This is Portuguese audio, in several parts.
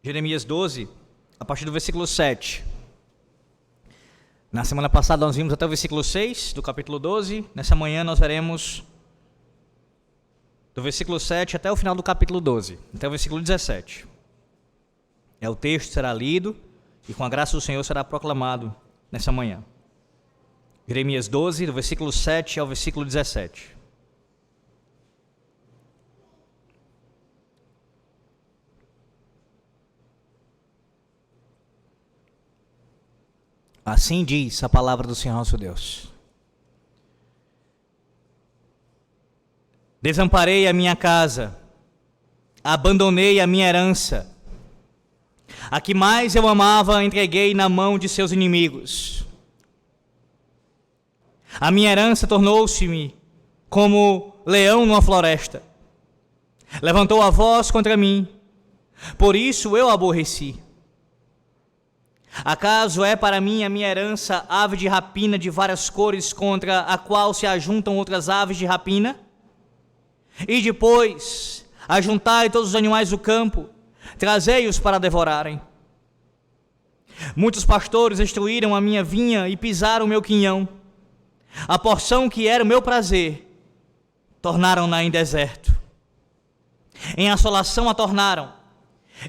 Jeremias 12, a partir do versículo 7. Na semana passada nós vimos até o versículo 6 do capítulo 12. Nessa manhã nós veremos do versículo 7 até o final do capítulo 12, até o versículo 17. O texto será lido e com a graça do Senhor será proclamado nessa manhã. Jeremias 12, do versículo 7 ao versículo 17. Assim diz a palavra do Senhor nosso Deus. Desamparei a minha casa, abandonei a minha herança. A que mais eu amava, entreguei na mão de seus inimigos. A minha herança tornou-se-me como leão numa floresta. Levantou a voz contra mim, por isso eu aborreci. Acaso é para mim a minha herança ave de rapina de várias cores, contra a qual se ajuntam outras aves de rapina? E depois, ajuntai todos os animais do campo, trazei-os para devorarem. Muitos pastores destruíram a minha vinha e pisaram o meu quinhão. A porção que era o meu prazer, tornaram-na em deserto. Em assolação a tornaram,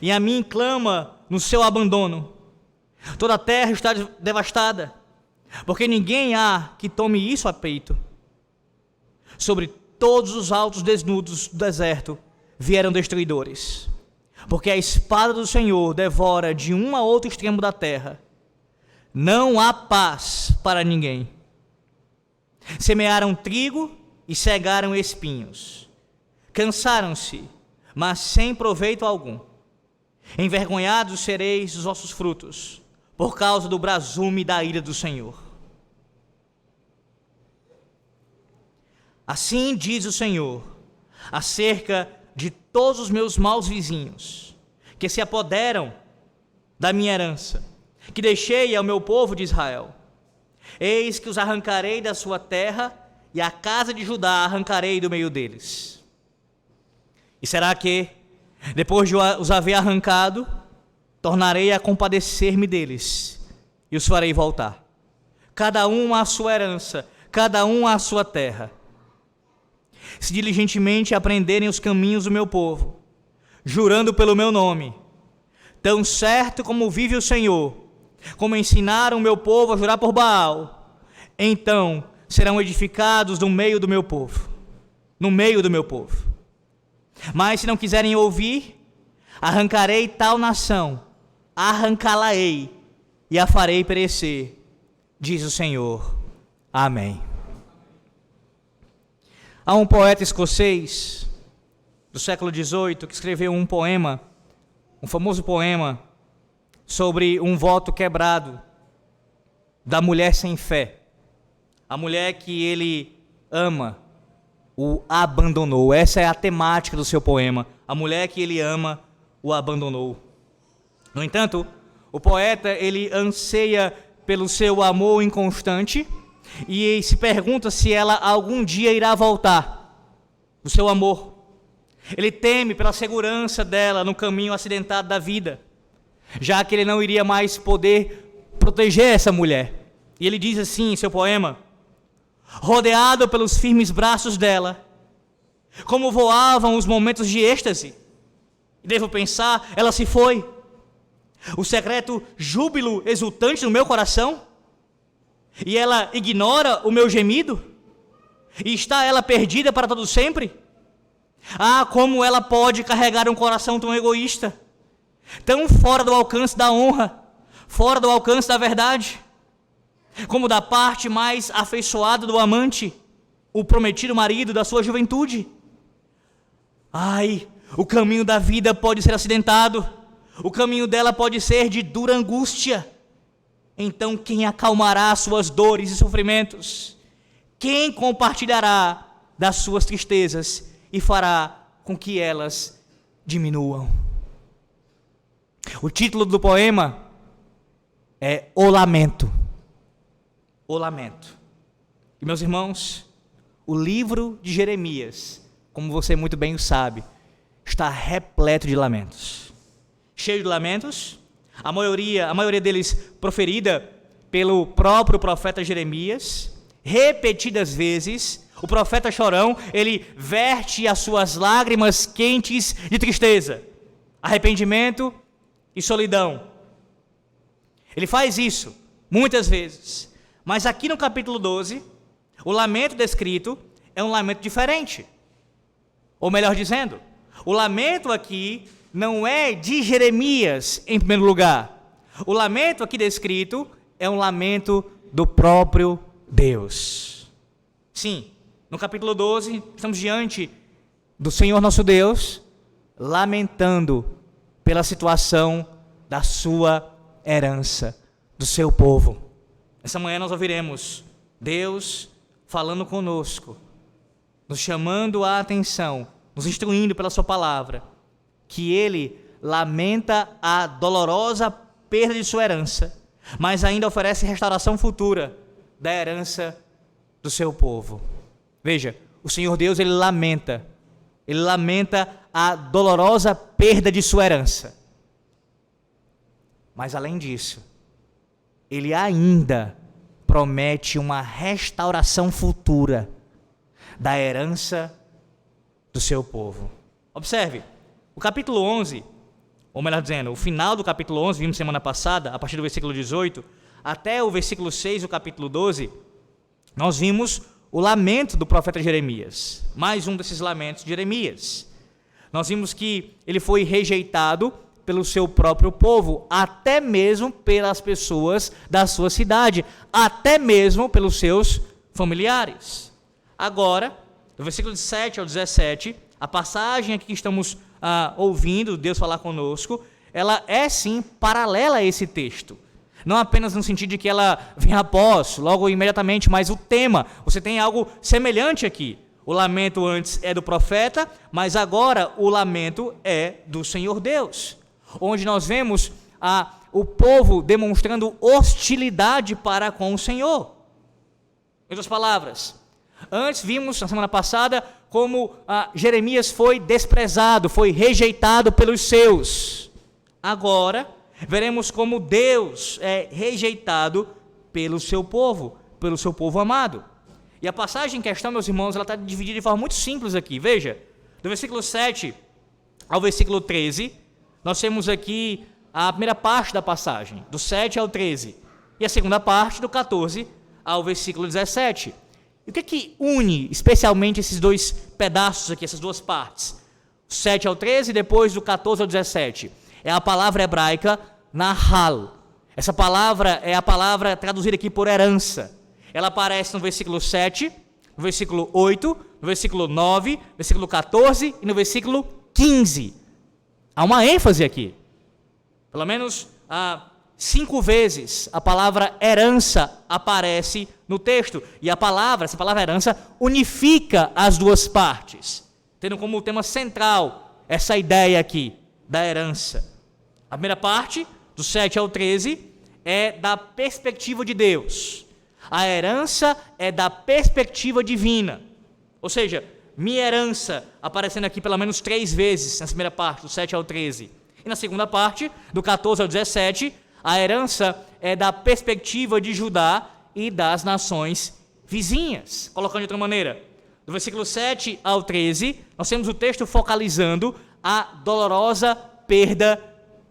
e a mim clama no seu abandono. Toda a terra está devastada, porque ninguém há que tome isso a peito. Sobre todos os altos desnudos do deserto vieram destruidores, porque a espada do Senhor devora de um a outro extremo da terra. Não há paz para ninguém. Semearam trigo e cegaram espinhos. Cansaram-se, mas sem proveito algum. Envergonhados sereis dos vossos frutos, por causa do brasume da ira do Senhor. Assim diz o Senhor, acerca de todos os meus maus vizinhos, que se apoderam da minha herança, que deixei ao meu povo de Israel. Eis que os arrancarei da sua terra, e a casa de Judá arrancarei do meio deles. E será que, depois de os haver arrancado, tornarei a compadecer-me deles, e os farei voltar, cada um à sua herança, cada um à sua terra. Se diligentemente aprenderem os caminhos do meu povo, jurando pelo meu nome, tão certo como vive o Senhor, como ensinaram o meu povo a jurar por Baal, então serão edificados no meio do meu povo, no meio do meu povo. Mas se não quiserem ouvir, arrancarei tal nação, arrancá-la-ei e a farei perecer, diz o Senhor. Amém. Há um poeta escocês do século XVIII que escreveu um poema, um famoso poema, sobre um voto quebrado da mulher sem fé. A mulher que ele ama o abandonou. Essa é a temática do seu poema. A mulher que ele ama o abandonou. No entanto, o poeta ele anseia pelo seu amor inconstante e se pergunta se ela algum dia irá voltar, o seu amor. Ele teme pela segurança dela no caminho acidentado da vida, já que ele não iria mais poder proteger essa mulher. E ele diz assim em seu poema: rodeado pelos firmes braços dela, como voavam os momentos de êxtase. Devo pensar, ela se foi. O secreto júbilo exultante no meu coração, e ela ignora o meu gemido, e está ela perdida para todo sempre? Ah, como ela pode carregar um coração tão egoísta, tão fora do alcance da honra, fora do alcance da verdade, como da parte mais afeiçoada do amante, o prometido marido da sua juventude. Ai, o caminho da vida pode ser acidentado, o caminho dela pode ser de dura angústia. Então quem acalmará suas dores e sofrimentos? Quem compartilhará das suas tristezas e fará com que elas diminuam? O título do poema é O Lamento. O Lamento. E meus irmãos, o livro de Jeremias, como você muito bem sabe, está repleto de lamentos. cheio de lamentos, a maioria deles proferida pelo próprio profeta Jeremias, repetidas vezes. O profeta chorão, ele verte as suas lágrimas quentes de tristeza, arrependimento e solidão. Ele faz isso muitas vezes, mas aqui no capítulo 12, o lamento descrito é um lamento diferente. Ou melhor dizendo, o lamento aqui não é de Jeremias em primeiro lugar. O lamento aqui descrito é um lamento do próprio Deus. Sim, no capítulo 12, estamos diante do Senhor nosso Deus, lamentando pela situação da sua herança, do seu povo. Essa manhã nós ouviremos Deus falando conosco, nos chamando a atenção, nos instruindo pela sua palavra, que Ele lamenta a dolorosa perda de sua herança, mas ainda oferece restauração futura da herança do seu povo. Veja, o Senhor Deus, Ele lamenta a dolorosa perda de sua herança. Mas além disso, Ele ainda promete uma restauração futura da herança do seu povo. Observe, o capítulo 11, ou melhor dizendo, o final do capítulo 11, vimos semana passada, a partir do versículo 18, até o versículo 6 do capítulo 12, nós vimos o lamento do profeta Jeremias, mais um desses lamentos de Jeremias. Nós vimos que ele foi rejeitado pelo seu próprio povo, até mesmo pelas pessoas da sua cidade, até mesmo pelos seus familiares. Agora, do versículo 7 ao 17, a passagem aqui que estamos ouvindo Deus falar conosco, ela é sim paralela a esse texto. Não apenas no sentido de que ela vem após, logo imediatamente, mas o tema, você tem algo semelhante aqui. O lamento antes é do profeta, mas agora o lamento é do Senhor Deus, onde nós vemos o povo demonstrando hostilidade para com o Senhor. Em outras palavras, antes vimos na semana passada como Jeremias foi desprezado, foi rejeitado pelos seus. Agora veremos como Deus é rejeitado pelo seu povo amado. E a passagem em questão, meus irmãos, ela está dividida de forma muito simples aqui. Veja, do versículo 7 ao versículo 13, nós temos aqui a primeira parte da passagem, do 7 ao 13, e a segunda parte, do 14 ao versículo 17. E o que une especialmente esses dois pedaços aqui, essas duas partes? 7 ao 13 e depois do 14 ao 17. É a palavra hebraica nahal. Essa palavra é a palavra traduzida aqui por herança. Ela aparece no versículo 7, no versículo 8, no versículo 9, no versículo 14 e no versículo 15. Há uma ênfase aqui. Pelo menos 5 vezes a palavra herança aparece no texto. E essa palavra herança, unifica as duas partes, tendo como tema central essa ideia aqui da herança. A primeira parte, do 7 ao 13, é da perspectiva de Deus. A herança é da perspectiva divina. Ou seja, minha herança aparecendo aqui pelo menos 3 vezes na primeira parte, do 7 ao 13. E na segunda parte, do 14 ao 17, a herança é da perspectiva de Judá e das nações vizinhas. Colocando de outra maneira, do versículo 7 ao 13, nós temos o texto focalizando a dolorosa perda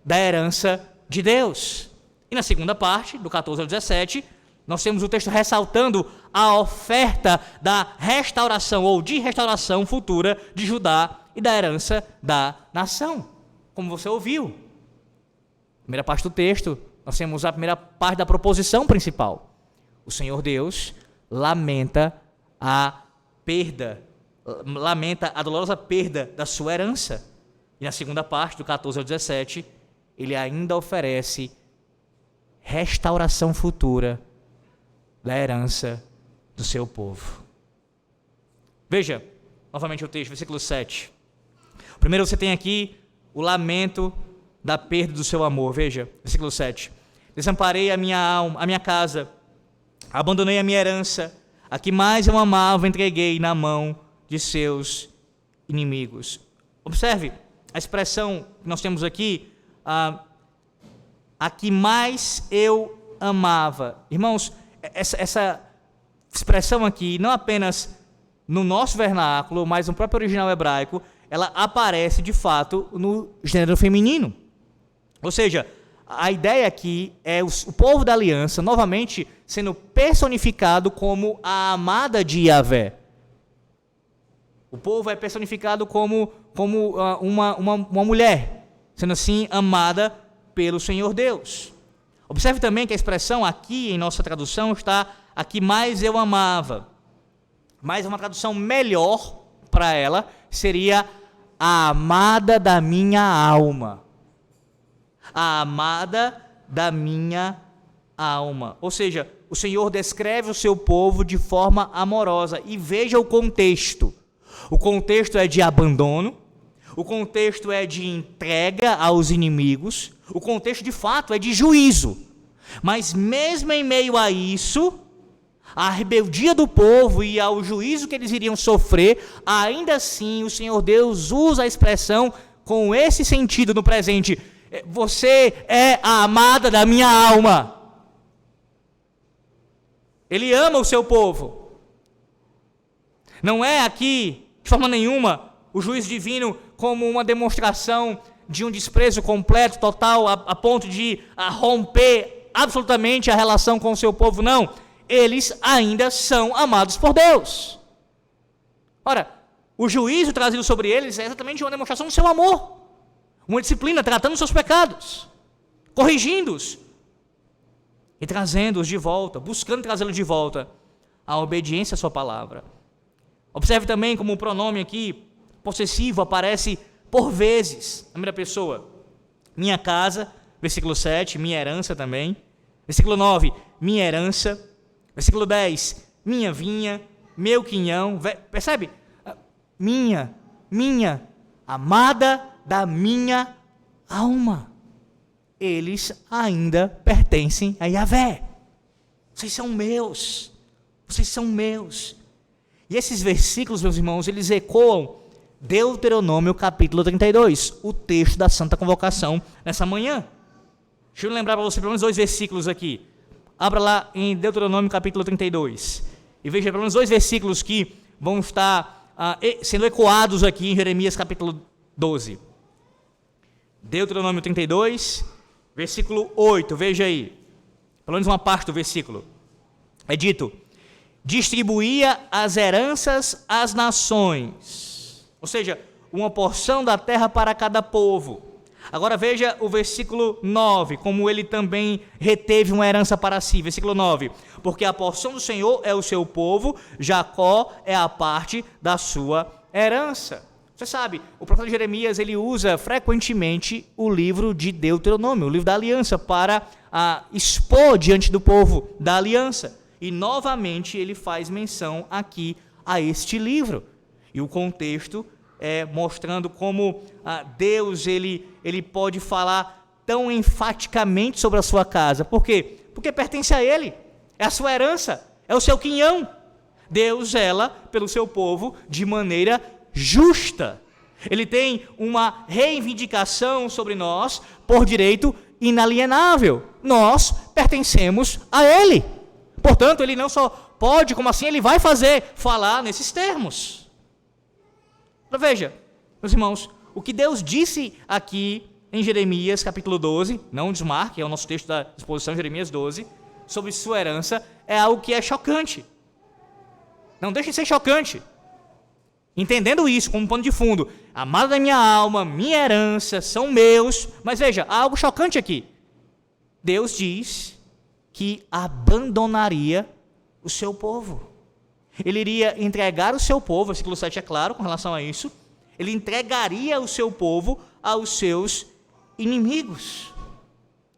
da herança de Deus. E na segunda parte, do 14 ao 17, nós temos o texto ressaltando a oferta da restauração ou de restauração futura de Judá e da herança da nação. Como você ouviu. Primeira parte do texto, nós temos a primeira parte da proposição principal. O Senhor Deus lamenta a dolorosa perda da sua herança. E na segunda parte, do 14 ao 17, ele ainda oferece restauração futura da herança do seu povo. Veja, novamente o texto, versículo 7. Primeiro você tem aqui o lamento da perda do seu amor. Veja, versículo 7. Desamparei a minha alma, a minha casa, abandonei a minha herança, a que mais eu amava, entreguei na mão de seus inimigos. Observe a expressão que nós temos aqui, a que mais eu amava. Irmãos, essa expressão aqui, não apenas no nosso vernáculo, mas no próprio original hebraico, ela aparece de fato no gênero feminino. Ou seja, a ideia aqui é o povo da aliança novamente sendo personificado como a amada de Yahvé. O povo é personificado como uma mulher, sendo assim amada pelo Senhor Deus. Observe também que a expressão aqui em nossa tradução está a que mais eu amava. Mas uma tradução melhor para ela seria a amada da minha alma. A amada da minha alma. Ou seja, o Senhor descreve o seu povo de forma amorosa. E veja o contexto. O contexto é de abandono. O contexto é de entrega aos inimigos. O contexto, de fato, é de juízo. Mas mesmo em meio a isso, a rebeldia do povo e ao juízo que eles iriam sofrer, ainda assim o Senhor Deus usa a expressão com esse sentido no presente. Você é a amada da minha alma. Ele ama o seu povo. Não é aqui, de forma nenhuma, o juízo divino como uma demonstração de um desprezo completo, total, a ponto de romper absolutamente a relação com o seu povo. Não. Eles ainda são amados por Deus. Ora, o juízo trazido sobre eles é exatamente uma demonstração do seu amor. Uma disciplina tratando os seus pecados, corrigindo-os e trazendo-os de volta, buscando trazê-los de volta à obediência à sua palavra. Observe também como o pronome aqui, possessivo, aparece por vezes, na primeira pessoa. Minha casa, versículo 7, minha herança também. Versículo 9, minha herança. Versículo 10, minha vinha, meu quinhão. Percebe? Minha, amada da minha alma. Eles ainda pertencem a Yahvé. Vocês são meus. Vocês são meus. E esses versículos, meus irmãos, eles ecoam Deuteronômio capítulo 32, o texto da Santa Convocação nessa manhã. Deixa eu lembrar para você pelo menos 2 versículos aqui. Abra lá em Deuteronômio capítulo 32 e veja pelo menos 2 versículos que vão estar sendo ecoados aqui em Jeremias capítulo 12. Deuteronômio 32, versículo 8, veja aí, pelo menos uma parte do versículo. É dito: distribuía as heranças às nações, ou seja, uma porção da terra para cada povo. Agora veja o versículo 9, como ele também reteve uma herança para si. Versículo 9, porque a porção do Senhor é o seu povo, Jacó é a parte da sua herança. Você sabe, o profeta Jeremias, ele usa frequentemente o livro de Deuteronômio, o livro da aliança, para expor diante do povo da aliança. E novamente ele faz menção aqui a este livro. E o contexto mostrando como Deus ele pode falar tão enfaticamente sobre a sua casa. Por quê? Porque pertence a Ele, é a sua herança, é o seu quinhão. Deus zela pelo seu povo de maneira justa. Ele tem uma reivindicação sobre nós por direito inalienável. Nós pertencemos a Ele. Portanto, Ele não só pode, como assim Ele vai falar nesses termos. Veja, meus irmãos, o que Deus disse aqui em Jeremias capítulo 12, não desmarque, é o nosso texto da exposição, Jeremias 12, sobre sua herança, é algo que é chocante. Não deixe de ser chocante. Entendendo isso como pano de fundo, amada da minha alma, minha herança, são meus, mas veja, há algo chocante aqui. Deus diz que abandonaria o seu povo. Ele iria entregar o seu povo, versículo 7 é claro com relação a isso, ele entregaria o seu povo aos seus inimigos.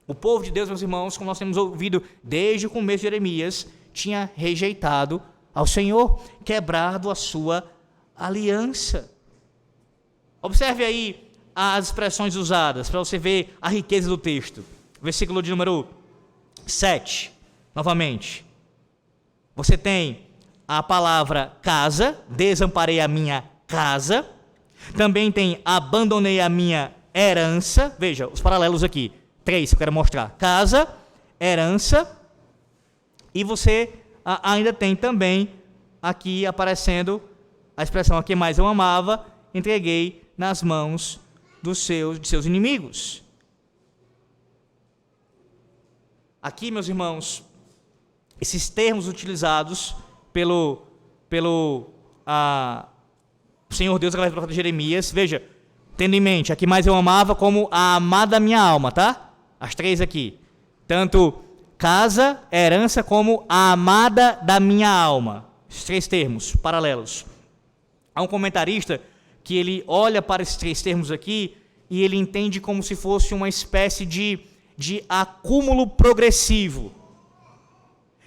O povo de Deus, meus irmãos, como nós temos ouvido desde o começo de Jeremias, tinha rejeitado ao Senhor, quebrado a sua aliança. Observe aí as expressões usadas, para você ver a riqueza do texto. Versículo de número 7, novamente. Você tem a palavra casa, desamparei a minha casa. Também tem abandonei a minha herança, veja os paralelos aqui, 3 que eu quero mostrar, casa, herança, e você ainda tem também aqui aparecendo a expressão a quem mais eu amava, entreguei nas mãos de seus inimigos. Aqui, meus irmãos, esses termos utilizados pelo Senhor Deus através do profeta Jeremias, veja, tendo em mente, a que mais eu amava como a amada da minha alma, tá? As 3 aqui. Tanto casa, herança, como a amada da minha alma. Esses 3 termos paralelos. Há um comentarista que ele olha para esses 3 termos aqui e ele entende como se fosse uma espécie de acúmulo progressivo.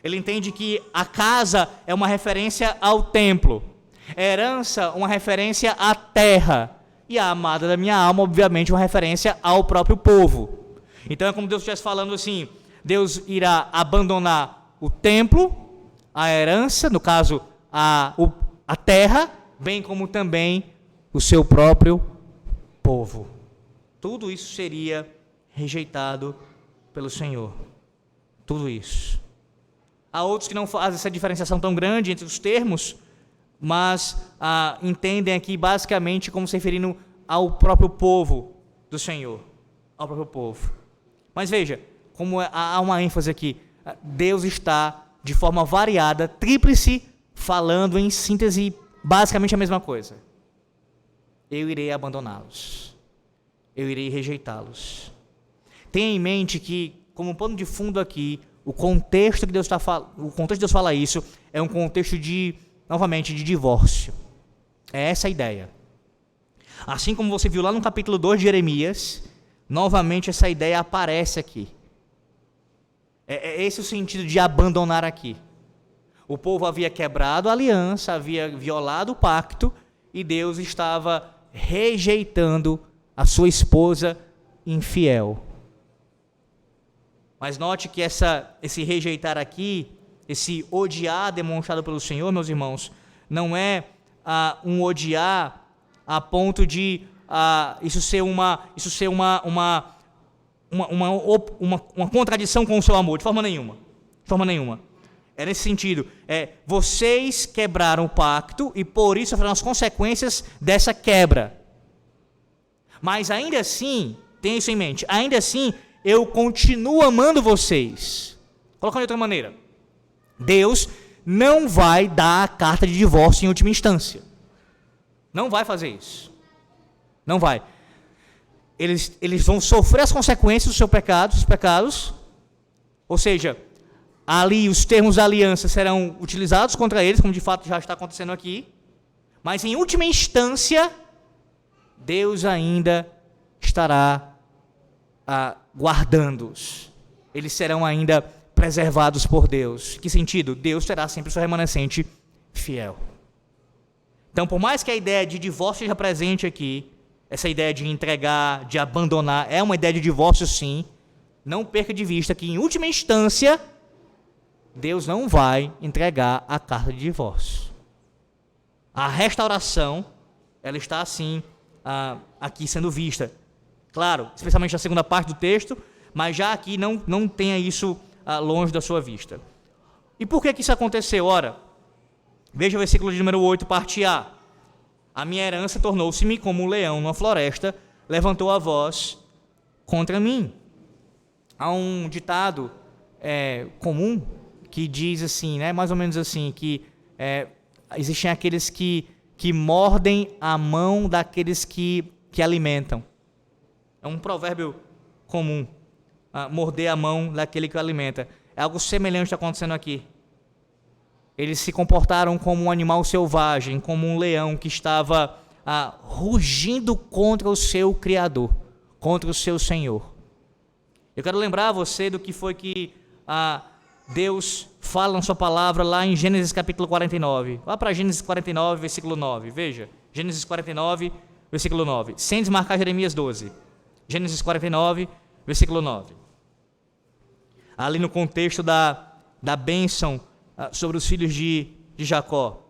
Ele entende que a casa é uma referência ao templo, a herança uma referência à terra, e a amada da minha alma, obviamente, uma referência ao próprio povo. Então é como Deus estivesse falando assim, Deus irá abandonar o templo, a herança, no caso a terra, bem como também o seu próprio povo. Tudo isso seria rejeitado pelo Senhor. Tudo isso. Há outros que não fazem essa diferenciação tão grande entre os termos, mas entendem aqui basicamente como se referindo ao próprio povo do Senhor. Ao próprio povo. Mas veja, como há uma ênfase aqui, Deus está de forma variada, tríplice, falando em síntese basicamente a mesma coisa. Eu irei abandoná-los. Eu irei rejeitá-los. Tenha em mente que, como pano de fundo aqui, o contexto que Deus fala isso é um contexto novamente, de divórcio. É essa a ideia. Assim como você viu lá no capítulo 2 de Jeremias, novamente essa ideia aparece aqui. É esse o sentido de abandonar aqui. O povo havia quebrado a aliança, havia violado o pacto, e Deus estava rejeitando a sua esposa infiel. Mas note que esse rejeitar aqui, esse odiar demonstrado pelo Senhor, meus irmãos, não é um odiar a ponto de isso ser uma contradição com o seu amor, de forma nenhuma. De forma nenhuma. É nesse sentido, vocês quebraram o pacto e por isso sofreram as consequências dessa quebra. Mas ainda assim, tenha isso em mente, ainda assim, eu continuo amando vocês. Colocando de outra maneira, Deus não vai dar a carta de divórcio em última instância. Não vai fazer isso. Não vai. Eles vão sofrer as consequências dos seus pecados, ou seja, ali os termos da aliança serão utilizados contra eles, como de fato já está acontecendo aqui, mas em última instância, Deus ainda estará guardando-os. Eles serão ainda preservados por Deus. Que sentido? Deus terá sempre o seu remanescente fiel. Então, por mais que a ideia de divórcio esteja presente aqui, essa ideia de entregar, de abandonar, é uma ideia de divórcio sim, não perca de vista que em última instância, Deus não vai entregar a carta de divórcio. A restauração, ela está assim, aqui sendo vista. Claro, especialmente na segunda parte do texto, mas já aqui não tenha isso longe da sua vista. E por que isso aconteceu? Ora, veja o versículo de número 8, parte A. A minha herança tornou-se-me como um leão numa floresta, levantou a voz contra mim. Há um ditado comum que diz assim, né, mais ou menos assim, que existem aqueles que mordem a mão daqueles que alimentam. É um provérbio comum, morder a mão daquele que o alimenta. É algo semelhante que está acontecendo aqui. Eles se comportaram como um animal selvagem, como um leão que estava rugindo contra o seu Criador, contra o seu Senhor. Eu quero lembrar você do que foi que Deus fala na sua palavra lá em Gênesis capítulo 49. Vá para Gênesis 49, versículo 9. Veja, Gênesis 49, versículo 9. Sem desmarcar Jeremias 12. Gênesis 49, versículo 9. Ali no contexto da bênção sobre os filhos de Jacó,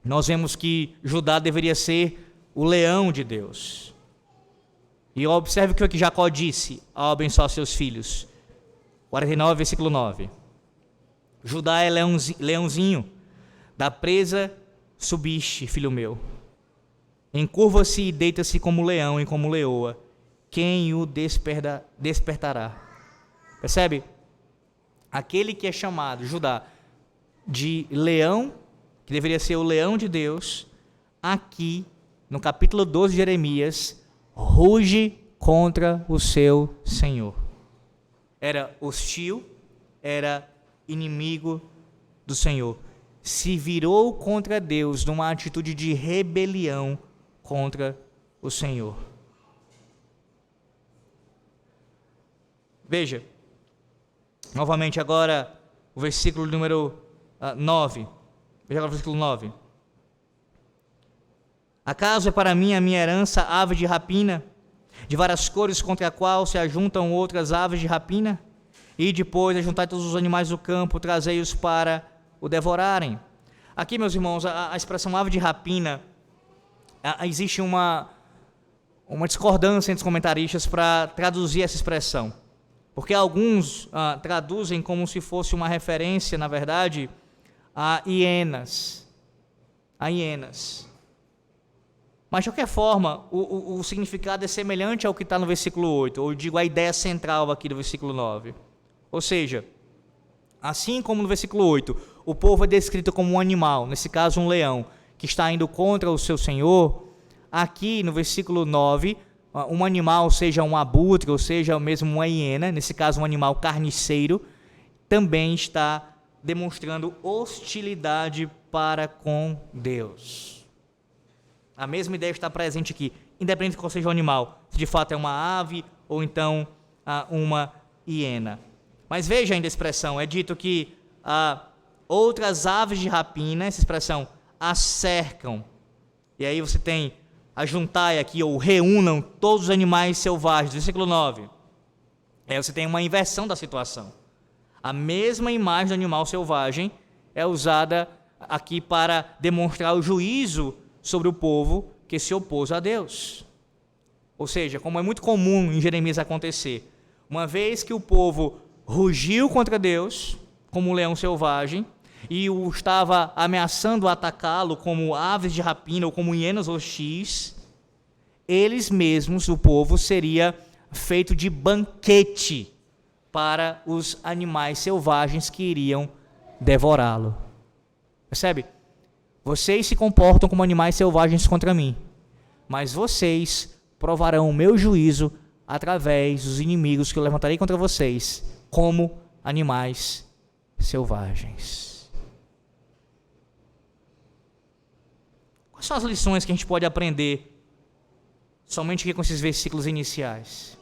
nós vemos que Judá deveria ser o leão de Deus. E observe o que Jacó disse ao abençoar seus filhos. 49, versículo 9. Judá é leãozinho, da presa subiste, filho meu. Encurva-se e deita-se como leão e como leoa. Quem o despertará? Percebe? Aquele que é chamado, Judá, de leão, que deveria ser o leão de Deus, aqui, no capítulo 12 de Jeremias, ruge contra o seu Senhor. Era hostil, era inimigo do Senhor. Se virou contra Deus numa atitude de rebelião contra o Senhor. Veja, novamente agora, o versículo número 9. Veja agora o versículo 9. Acaso é para mim a minha herança ave de rapina, de várias cores contra a qual se ajuntam outras aves de rapina? E depois ajuntai todos os animais do campo, trazei-os para o devorarem. Aqui, meus irmãos, a expressão ave de rapina, existe uma discordância entre os comentaristas para traduzir essa expressão. Porque alguns traduzem como se fosse uma referência, na verdade, a hienas. Mas, de qualquer forma, o significado é semelhante ao que está no versículo 8, ou digo, a ideia central aqui do versículo 9. Ou seja, assim como no versículo 8, o povo é descrito como um animal, nesse caso um leão, que está indo contra o seu senhor, aqui no versículo 9, um animal, seja um abutre, ou seja mesmo uma hiena, nesse caso um animal carniceiro, também está demonstrando hostilidade para com Deus. A mesma ideia está presente aqui, independente de qual seja o animal, se de fato é uma ave ou então uma hiena. Mas veja ainda a expressão, é dito que outras aves de rapina, essa expressão, a cercam. E aí você tem ajuntai aqui, ou reúnam todos os animais selvagens, versículo 9. Aí você tem uma inversão da situação. A mesma imagem do animal selvagem é usada aqui para demonstrar o juízo sobre o povo que se opôs a Deus. Ou seja, como é muito comum em Jeremias acontecer, uma vez que o povo rugiu contra Deus, como um leão selvagem, e o estava ameaçando atacá-lo como aves de rapina ou como hienas hostis, eles mesmos, o povo, seria feito de banquete para os animais selvagens que iriam devorá-lo. Percebe? Vocês se comportam como animais selvagens contra mim, mas vocês provarão o meu juízo através dos inimigos que eu levantarei contra vocês, como animais selvagens. Quais são as lições que a gente pode aprender somente aqui com esses versículos iniciais?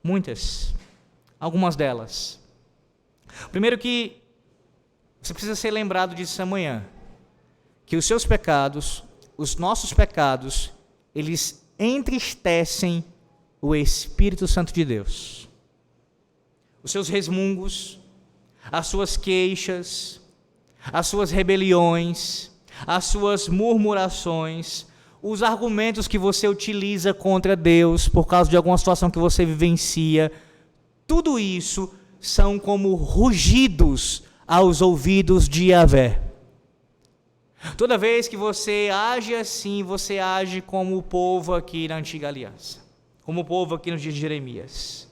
Muitas. Algumas delas. Primeiro que você precisa ser lembrado disso amanhã, que os seus pecados, os nossos pecados, eles entristecem o Espírito Santo de Deus. Os seus resmungos, as suas queixas, as suas rebeliões, as suas murmurações, os argumentos que você utiliza contra Deus por causa de alguma situação que você vivencia, tudo isso são como rugidos aos ouvidos de Yahvé. Toda vez que você age assim, você age como o povo aqui na antiga aliança, como o povo aqui nos dias de Jeremias,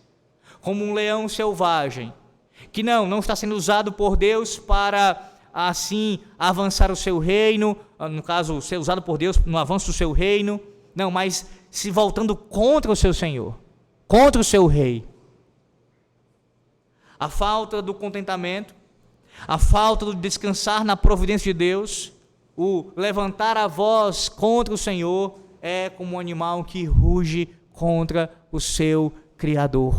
como um leão selvagem, que não está sendo usado por Deus para assim avançar o seu reino, no caso, ser usado por Deus no avanço do seu reino, não, mas se voltando contra o seu Senhor, contra o seu rei. A falta do contentamento, a falta do descansar na providência de Deus, o levantar a voz contra o Senhor é como um animal que ruge contra o seu Criador.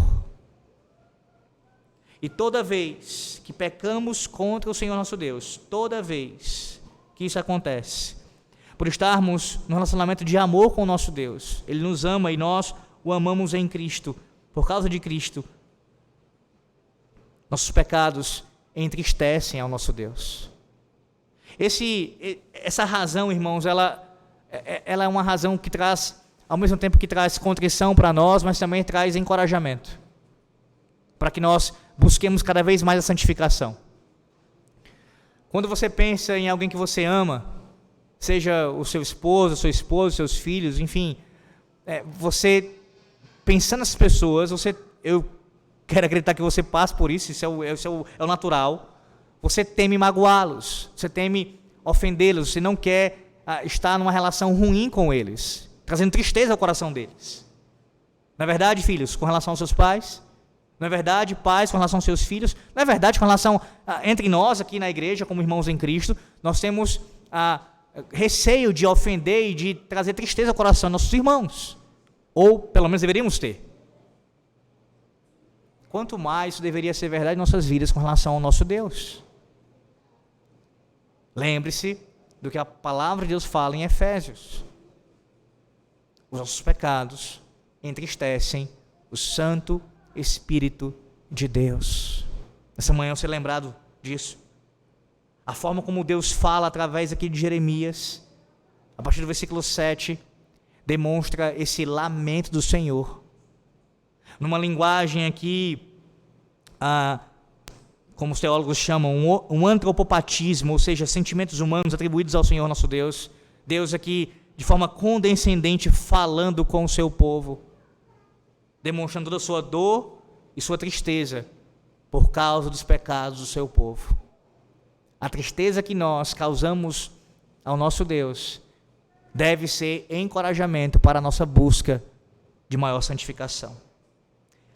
E toda vez que pecamos contra o Senhor nosso Deus, toda vez que isso acontece, por estarmos no relacionamento de amor com o nosso Deus, Ele nos ama e nós o amamos em Cristo, por causa de Cristo, nossos pecados entristecem ao nosso Deus. Essa razão, irmãos, ela é uma razão que traz ao mesmo tempo que traz contrição para nós, mas também traz encorajamento, para que nós busquemos cada vez mais a santificação. Quando você pensa em alguém que você ama, seja o seu esposo, a sua esposa, os seus filhos, enfim, você pensando nessas pessoas, eu quero acreditar que você passa por isso, isso é o natural. Você teme magoá-los, você teme ofendê-los, você não quer estar numa relação ruim com eles, trazendo tristeza ao coração deles. Não é verdade, filhos, com relação aos seus pais? Não é verdade, pais, com relação aos seus filhos? Não é verdade, com relação entre nós aqui na igreja, como irmãos em Cristo, nós temos receio de ofender e de trazer tristeza ao coração dos nossos irmãos, ou pelo menos deveríamos ter. Quanto mais isso deveria ser verdade em nossas vidas com relação ao nosso Deus. Lembre-se do que a palavra de Deus fala em Efésios. Os nossos pecados entristecem o Santo Espírito de Deus. Nessa manhã eu ser lembrado disso. A forma como Deus fala através aqui de Jeremias, a partir do versículo 7, demonstra esse lamento do Senhor. Numa linguagem aqui, como os teólogos chamam, um antropopatismo, ou seja, sentimentos humanos atribuídos ao Senhor nosso Deus. Deus aqui, de forma condescendente, falando com o seu povo, demonstrando toda a sua dor e sua tristeza por causa dos pecados do seu povo. A tristeza que nós causamos ao nosso Deus deve ser encorajamento para a nossa busca de maior santificação.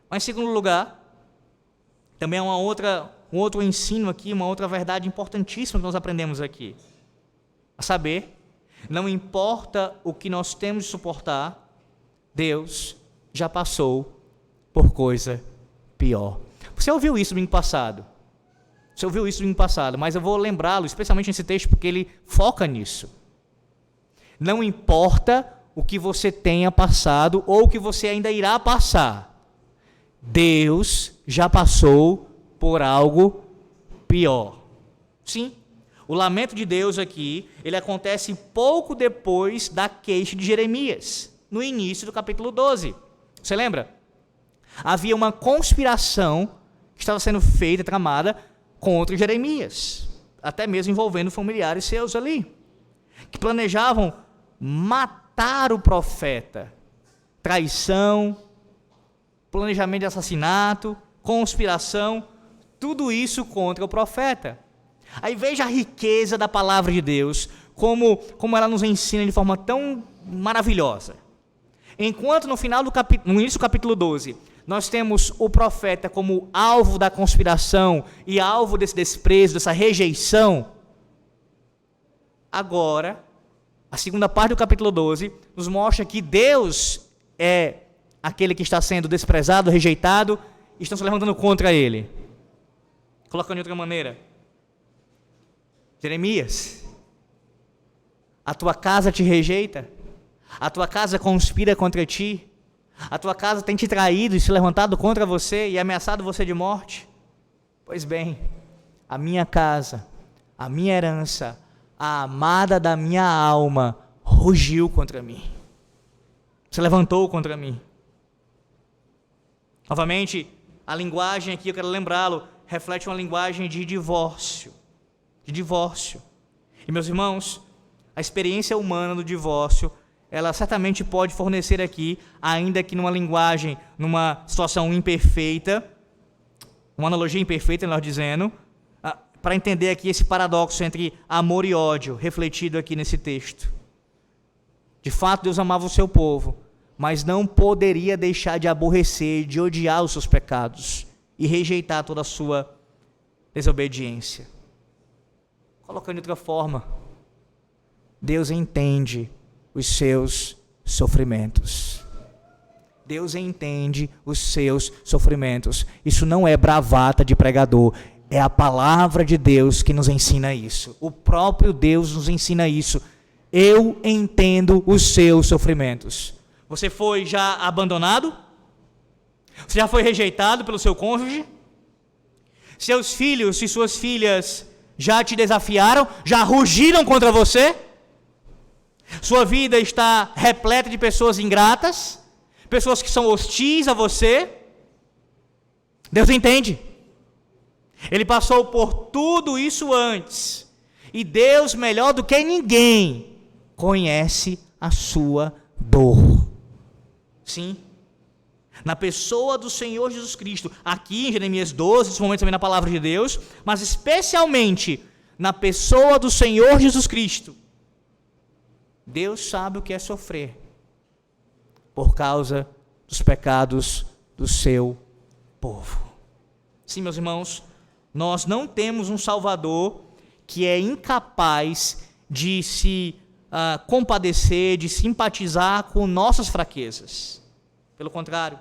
Mas, em segundo lugar, também há um outro ensino aqui, uma outra verdade importantíssima que nós aprendemos aqui. A saber, não importa o que nós temos de suportar, Deus já passou por coisa pior. Você ouviu isso domingo passado? Mas eu vou lembrá-lo, especialmente nesse texto, porque ele foca nisso. Não importa o que você tenha passado ou o que você ainda irá passar, Deus já passou por algo pior. Sim, o lamento de Deus aqui, ele acontece pouco depois da queixa de Jeremias, no início do capítulo 12. Você lembra? Havia uma conspiração que estava sendo feita, tramada, contra Jeremias, até mesmo envolvendo familiares seus ali, que planejavam matar o profeta. Traição, planejamento de assassinato, conspiração, tudo isso contra o profeta. Aí veja a riqueza da palavra de Deus, como ela nos ensina de forma tão maravilhosa. Enquanto no início do capítulo 12, nós temos o profeta como alvo da conspiração e alvo desse desprezo, dessa rejeição. Agora, a segunda parte do capítulo 12 nos mostra que Deus é aquele que está sendo desprezado, rejeitado, e estão se levantando contra ele. Colocando de outra maneira, Jeremias, a tua casa te rejeita, a tua casa conspira contra ti, a tua casa tem te traído e se levantado contra você e ameaçado você de morte. Pois bem, a minha casa, a minha herança, a amada da minha alma, rugiu contra mim, se levantou contra mim. Novamente, a linguagem aqui, eu quero lembrá-lo, reflete uma linguagem de divórcio. E, meus irmãos, a experiência humana do divórcio, ela certamente pode fornecer aqui, ainda que numa linguagem, numa situação imperfeita, uma analogia imperfeita, nós dizendo, para entender aqui esse paradoxo entre amor e ódio, refletido aqui nesse texto. De fato, Deus amava o seu povo, mas não poderia deixar de aborrecer, de odiar os seus pecados e rejeitar toda a sua desobediência. Colocando de outra forma, Deus entende os seus sofrimentos. Deus entende os seus sofrimentos. Isso não é bravata de pregador, é a palavra de Deus que nos ensina isso. O próprio Deus nos ensina isso. Eu entendo os seus sofrimentos. Você foi já abandonado? Você já foi rejeitado pelo seu cônjuge? Seus filhos e suas filhas já te desafiaram? Já rugiram contra você? Sua vida está repleta de pessoas ingratas, pessoas que são hostis a você. Deus entende. Ele passou por tudo isso antes. E Deus, melhor do que ninguém, conhece a sua dor. Sim. Na pessoa do Senhor Jesus Cristo, aqui em Jeremias 12, nesse momento também na palavra de Deus, mas especialmente na pessoa do Senhor Jesus Cristo, Deus sabe o que é sofrer por causa dos pecados do seu povo. Sim, meus irmãos, nós não temos um Salvador que é incapaz de se compadecer, de simpatizar com nossas fraquezas. Pelo contrário,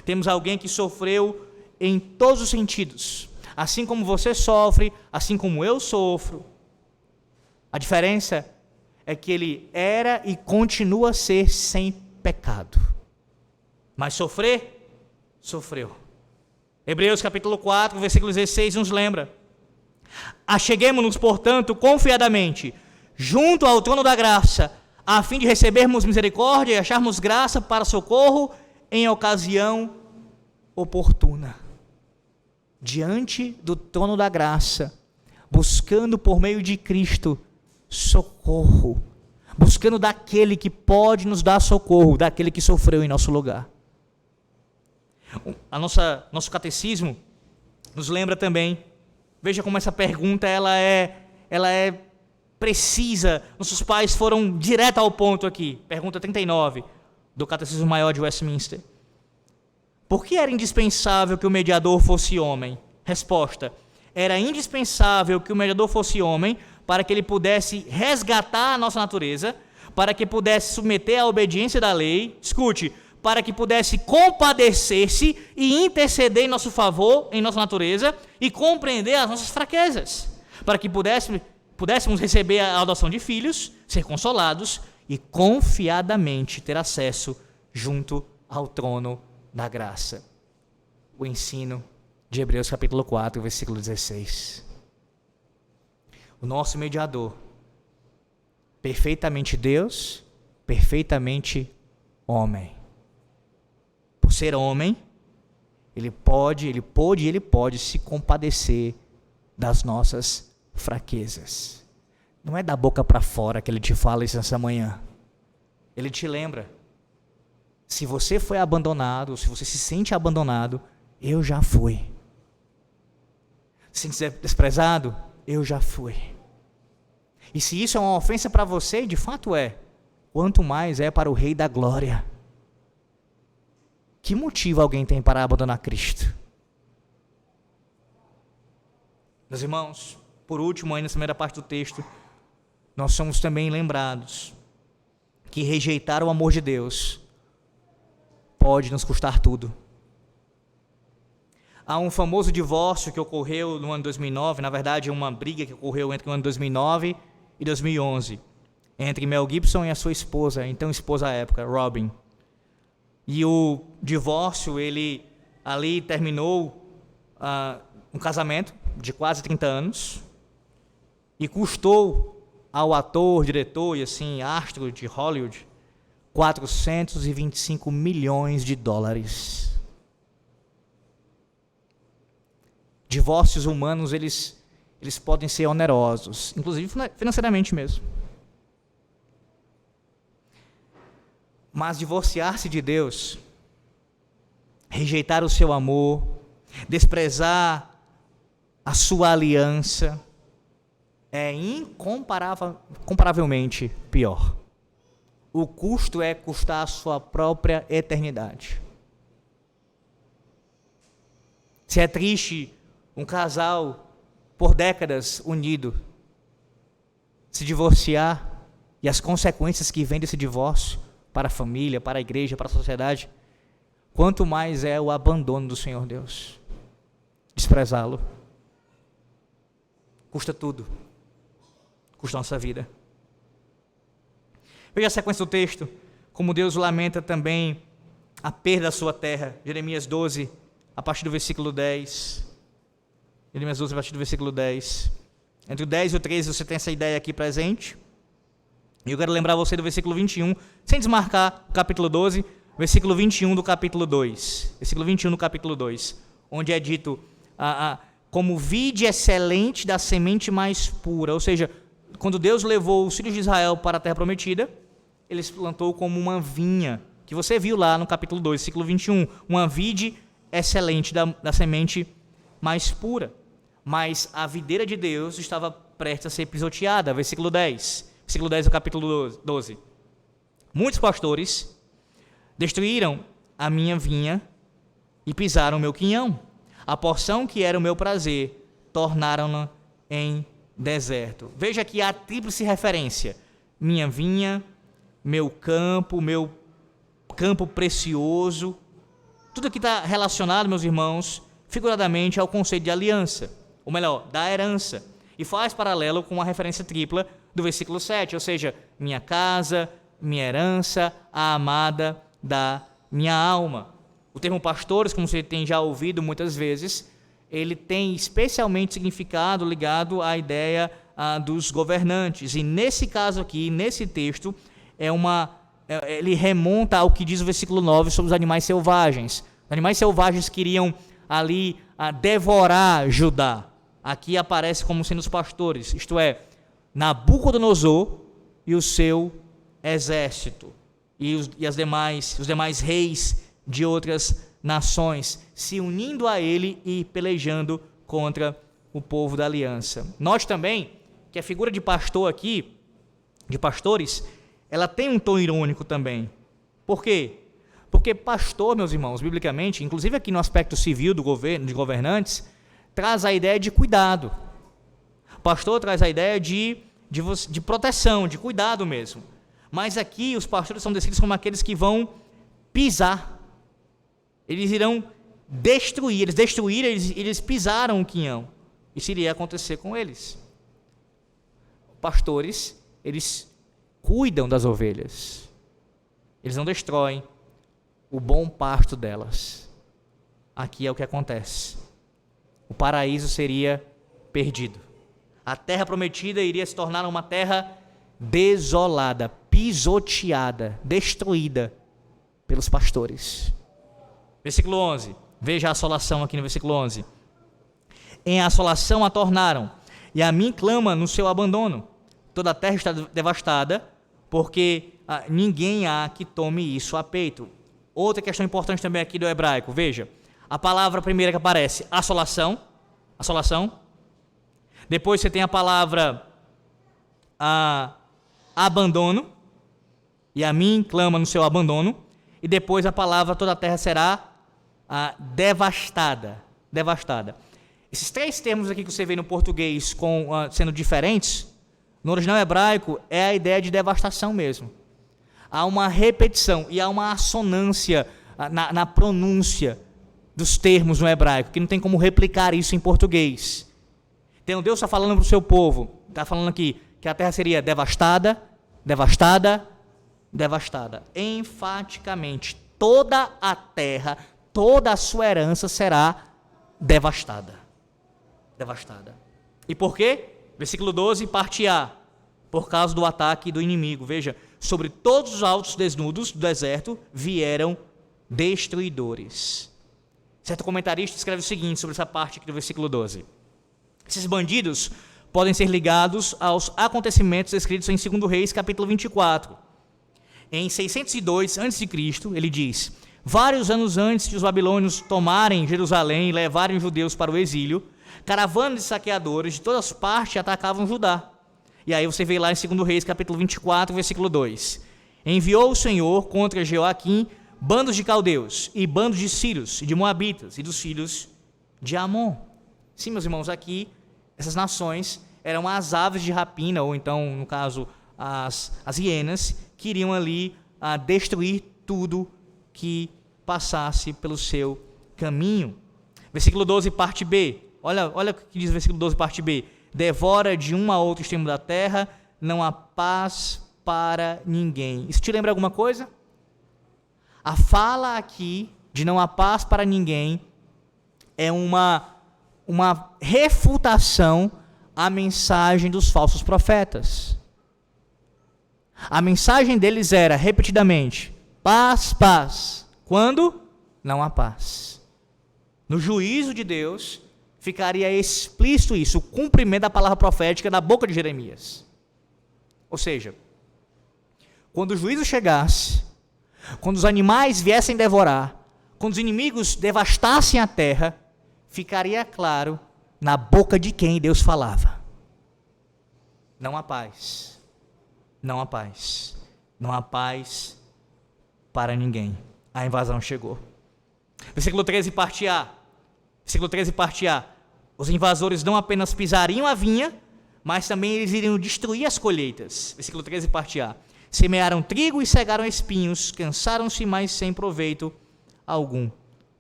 temos alguém que sofreu em todos os sentidos, assim como você sofre, assim como eu sofro. A diferença é que ele era e continua a ser sem pecado. Mas sofrer, sofreu. Hebreus capítulo 4, versículo 16 nos lembra: acheguemo-nos, portanto, confiadamente, junto ao trono da graça, a fim de recebermos misericórdia e acharmos graça para socorro em ocasião oportuna. Diante do trono da graça, buscando por meio de Cristo socorro, buscando daquele que pode nos dar socorro, daquele que sofreu em nosso lugar. Nosso catecismo nos lembra também, veja como essa pergunta ela é precisa. Nossos pais foram direto ao ponto aqui. Pergunta 39 do Catecismo Maior de Westminster: por que era indispensável que o mediador fosse homem? Resposta: era indispensável que o mediador fosse homem para que ele pudesse resgatar a nossa natureza, para que pudesse submeter à obediência da lei, escute, para que pudesse compadecer-se e interceder em nosso favor, em nossa natureza, e compreender as nossas fraquezas, para que pudéssemos receber a adoção de filhos, ser consolados e confiadamente ter acesso junto ao trono da graça. O ensino de Hebreus capítulo 4, versículo 16. O nosso mediador, perfeitamente Deus, perfeitamente homem. Por ser homem, ele pôde se compadecer das nossas fraquezas. Não é da boca para fora que ele te fala isso nessa manhã. Ele te lembra: se você foi abandonado, se você se sente abandonado, eu já fui. Se sente desprezado, eu já fui. E se isso é uma ofensa para você, de fato é, quanto mais é para o Rei da Glória. Que motivo alguém tem para abandonar Cristo? Meus irmãos, por último, ainda na primeira parte do texto, nós somos também lembrados que rejeitar o amor de Deus pode nos custar tudo. Há um famoso divórcio que ocorreu no ano 2009, na verdade uma briga que ocorreu entre o ano 2009 e 2011, entre Mel Gibson e a sua esposa, então esposa à época, Robin. E o divórcio, ele ali terminou um casamento de quase 30 anos e custou ao ator, diretor e assim, astro de Hollywood, 425 milhões de dólares. Divórcios humanos, eles podem ser onerosos, inclusive financeiramente mesmo. Mas divorciar-se de Deus, rejeitar o seu amor, desprezar a sua aliança, é incomparavelmente pior. O custo é custar a sua própria eternidade. Se é triste um casal por décadas unido se divorciar e as consequências que vêm desse divórcio para a família, para a igreja, para a sociedade, quanto mais é o abandono do Senhor Deus. Desprezá-lo custa tudo, custa a nossa vida. Veja a sequência do texto, como Deus lamenta também a perda da sua terra. Jeremias 12, a partir do versículo 10. Jeremias 12, a partir do versículo 10. Entre o 10 e o 13 você tem essa ideia aqui presente. E eu quero lembrar você do versículo 21, sem desmarcar o capítulo 12, versículo 21 do capítulo 2. Versículo 21 do capítulo 2, onde é dito, como vide excelente da semente mais pura. Ou seja, quando Deus levou os filhos de Israel para a terra prometida, ele se plantou como uma vinha, que você viu lá no capítulo 2, versículo 21, uma vide excelente da semente mais pura. Mas a videira de Deus estava prestes a ser pisoteada, versículo 10. Versículo 10 do capítulo 12. Muitos pastores destruíram a minha vinha e pisaram o meu quinhão. A porção que era o meu prazer, tornaram-na em deserto. Veja aqui a tríplice referência. Minha vinha, meu campo precioso. Tudo aqui está relacionado, meus irmãos, figuradamente ao conceito de aliança. Ou melhor, da herança. E faz paralelo com a referência tripla do versículo 7. Ou seja, minha casa, minha herança, a amada da minha alma. O termo pastores, como você tem já ouvido muitas vezes, ele tem especialmente significado ligado à ideia dos governantes. E nesse caso aqui, nesse texto, ele remonta ao que diz o versículo 9 sobre os animais selvagens. Os animais selvagens queriam ali devorar Judá. Aqui aparece como sendo os pastores, isto é, Nabucodonosor e o seu exército. E os demais reis de outras nações, se unindo a ele e pelejando contra o povo da aliança. Note também que a figura de pastor aqui, de pastores, ela tem um tom irônico também. Por quê? Porque pastor, meus irmãos, biblicamente, inclusive aqui no aspecto civil do governo, de governantes, traz a ideia de cuidado. Pastor traz a ideia de proteção, de cuidado mesmo. Mas aqui os pastores são descritos como aqueles que vão pisar. Eles irão destruir. Eles pisaram o quinhão. Isso iria acontecer com eles. Pastores, eles cuidam das ovelhas. Eles não destroem o bom pasto delas. Aqui é o que acontece. O paraíso seria perdido. A terra prometida iria se tornar uma terra desolada, pisoteada, destruída pelos pastores. Versículo 11. Veja a assolação aqui no versículo 11. Em assolação a tornaram, e a mim clama no seu abandono. Toda a terra está devastada, porque ninguém há que tome isso a peito. Outra questão importante também aqui do hebraico. Veja, a palavra primeira que aparece, assolação. Depois você tem a palavra abandono, e a mim clama no seu abandono. E depois a palavra toda a terra será devastada. Esses três termos aqui que você vê no português sendo diferentes, no original hebraico é a ideia de devastação mesmo. Há uma repetição e há uma assonância na pronúncia dos termos no hebraico, que não tem como replicar isso em português. Então Deus está falando para o seu povo, está falando aqui que a terra seria devastada. Enfaticamente, toda a terra, toda a sua herança será devastada. E por quê? Versículo 12, parte A. Por causa do ataque do inimigo. Veja, sobre todos os altos desnudos do deserto vieram destruidores. Certo comentarista escreve o seguinte sobre essa parte aqui do versículo 12. Esses bandidos podem ser ligados aos acontecimentos escritos em 2 Reis, capítulo 24. Em 602 a.C., ele diz: vários anos antes de os babilônios tomarem Jerusalém e levarem os judeus para o exílio, caravanas de saqueadores de todas partes atacavam Judá. E aí você vê lá em 2 Reis, capítulo 24, versículo 2. Enviou o Senhor contra Jeoaquim bandos de caldeus e bandos de sírios e de moabitas e dos filhos de Amon. Sim, meus irmãos, aqui essas nações eram as aves de rapina, ou então, no caso, as hienas, que iriam ali destruir tudo que passasse pelo seu caminho. Versículo 12, parte B. Olha o que diz o versículo 12, parte B. Devora de um a outro extremo da terra, não há paz para ninguém. Isso te lembra alguma coisa? A fala aqui de não há paz para ninguém é uma refutação à mensagem dos falsos profetas. A mensagem deles era, repetidamente, paz, paz. Quando? Não há paz. No juízo de Deus, ficaria explícito isso, o cumprimento da palavra profética da boca de Jeremias. Ou seja, quando o juízo chegasse, quando os animais viessem devorar, quando os inimigos devastassem a terra, ficaria claro na boca de quem Deus falava. Não há paz. Não há paz. Não há paz para ninguém. A invasão chegou. Versículo 13, parte A. Versículo 13, parte A. Os invasores não apenas pisariam a vinha, mas também eles iriam destruir as colheitas. Versículo 13, parte A. Semearam trigo e cegaram espinhos, cansaram-se, mas sem proveito algum.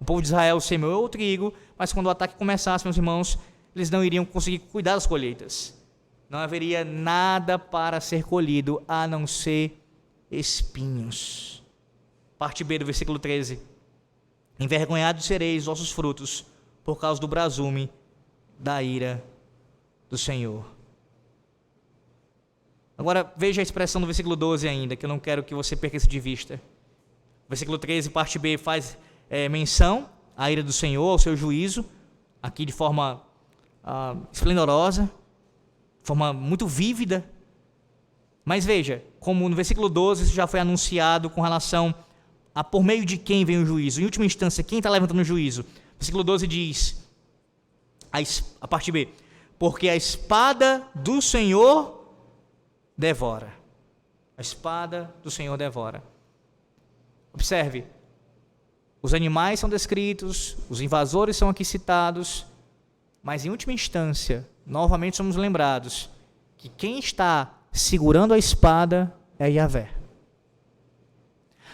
O povo de Israel semeou o trigo, mas quando o ataque começasse, meus irmãos, eles não iriam conseguir cuidar das colheitas. Não haveria nada para ser colhido, a não ser espinhos. Parte B do versículo 13. Envergonhados sereis vossos frutos, por causa do brasume da ira do Senhor. Agora, veja a expressão do versículo 12 ainda, que eu não quero que você perca isso de vista. Versículo 13, parte B, faz menção à ira do Senhor, ao seu juízo, aqui de forma esplendorosa, de forma muito vívida. Mas veja, como no versículo 12 isso já foi anunciado com relação a por meio de quem vem o juízo. Em última instância, quem está levantando o juízo? Versículo 12 diz, a parte B, porque a espada do Senhor devora. A espada do Senhor devora. Observe, os animais são descritos, os invasores são aqui citados, mas em última instância, novamente somos lembrados que quem está segurando a espada é Yahvé.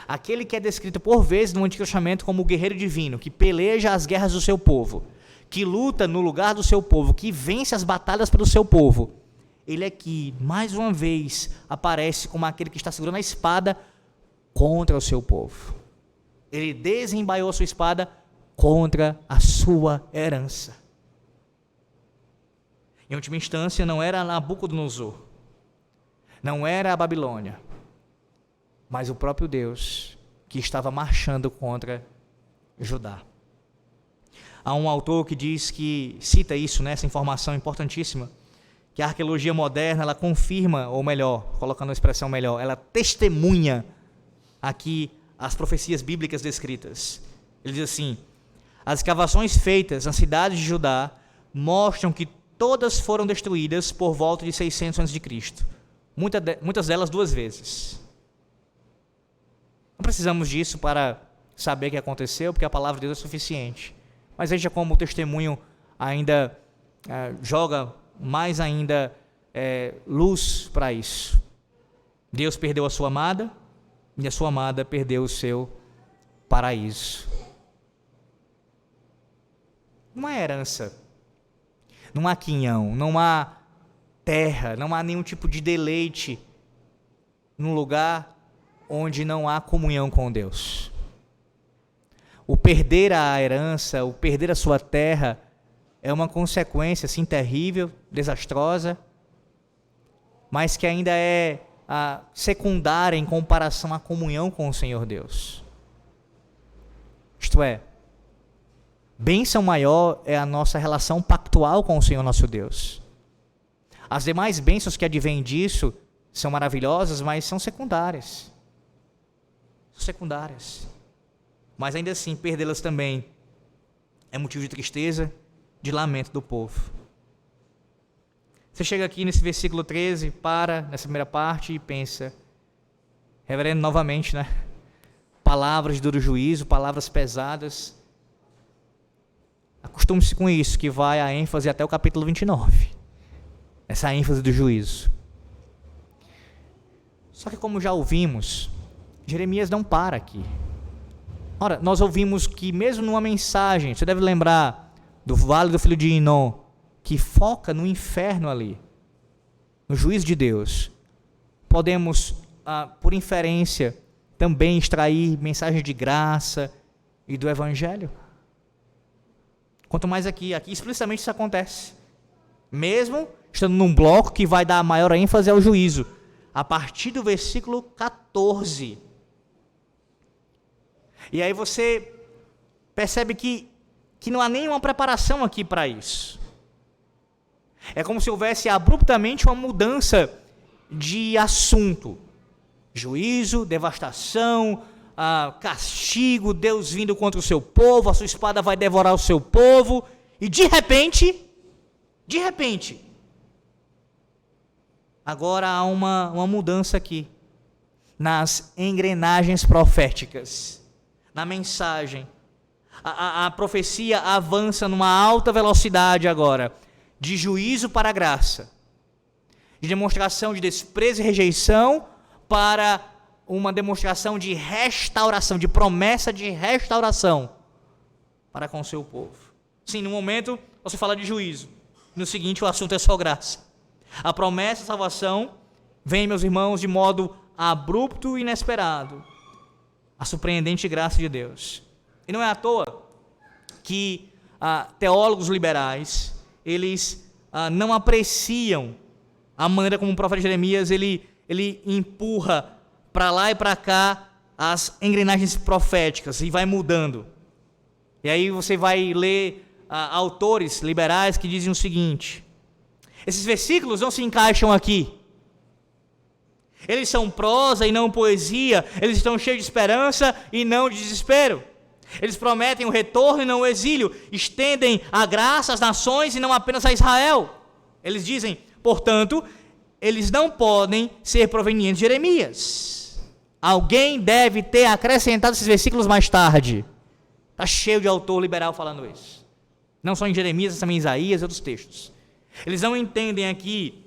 Aquele que é descrito por vezes no Antigo Testamento como o guerreiro divino, que peleja as guerras do seu povo, que luta no lugar do seu povo, que vence as batalhas pelo seu povo. Ele aqui, mais uma vez, aparece como aquele que está segurando a espada contra o seu povo. Ele desembaiou a sua espada contra a sua herança. Em última instância, não era Nabucodonosor, não era a Babilônia, mas o próprio Deus que estava marchando contra Judá. Há um autor que diz que, cita isso, essa informação importantíssima, que a arqueologia moderna, ela confirma, ou melhor, colocando uma expressão melhor, ela testemunha aqui as profecias bíblicas descritas. Ele diz assim, as escavações feitas nas cidades de Judá mostram que todas foram destruídas por volta de 600 a.C., muitas delas 2 vezes. Não precisamos disso para saber o que aconteceu, porque a palavra de Deus é suficiente. Mas veja como o testemunho ainda joga mais ainda luz para isso. Deus perdeu a sua amada, e a sua amada perdeu o seu paraíso. Não há herança, não há quinhão, não há terra, não há nenhum tipo de deleite num lugar onde não há comunhão com Deus. O perder a herança, o perder a sua terra, é uma consequência, assim, terrível, desastrosa, mas que ainda é secundária em comparação à comunhão com o Senhor Deus. Isto é, bênção maior é a nossa relação pactual com o Senhor nosso Deus. As demais bênçãos que advêm disso são maravilhosas, mas são secundárias. São secundárias. Mas ainda assim, perdê-las também é motivo de tristeza, de lamento do povo. Você chega aqui nesse versículo 13, para nessa primeira parte e pensa, reverendo, novamente, palavras de duro juízo, palavras pesadas. Acostume-se com isso, que vai a ênfase até o capítulo 29. Essa ênfase do juízo. Só que como já ouvimos, Jeremias não para aqui. Ora, nós ouvimos que mesmo numa mensagem, você deve lembrar do vale do filho de Inom, que foca no inferno ali, no juízo de Deus, podemos, por inferência, também extrair mensagens de graça e do Evangelho. Quanto mais aqui explicitamente isso acontece. Mesmo estando num bloco que vai dar maior ênfase ao juízo. a partir do versículo 14. E aí você percebe que não há nenhuma preparação aqui para isso. É como se houvesse abruptamente uma mudança de assunto. Juízo, devastação, castigo, Deus vindo contra o seu povo, a sua espada vai devorar o seu povo, e de repente, agora há uma mudança aqui, nas engrenagens proféticas, na mensagem. A profecia avança numa alta velocidade agora, de juízo para graça, de demonstração de desprezo e rejeição para uma demonstração de restauração, de promessa de restauração para com o seu povo. Sim, no momento você fala de juízo, no seguinte o assunto é só graça. A promessa de salvação vem, meus irmãos, de modo abrupto e inesperado. A surpreendente graça de Deus. E não é à toa que teólogos liberais, eles não apreciam a maneira como o profeta Jeremias ele empurra para lá e para cá as engrenagens proféticas e vai mudando. E aí você vai ler autores liberais que dizem o seguinte: esses versículos não se encaixam aqui. Eles são prosa e não poesia, eles estão cheios de esperança e não de desespero. Eles prometem o retorno e não o exílio, estendem a graça às nações e não apenas a Israel. Eles dizem, portanto, eles não podem ser provenientes de Jeremias. Alguém deve ter acrescentado esses versículos mais tarde. Está cheio de autor liberal falando isso. Não só em Jeremias, mas também em Isaías e outros textos. Eles não entendem aqui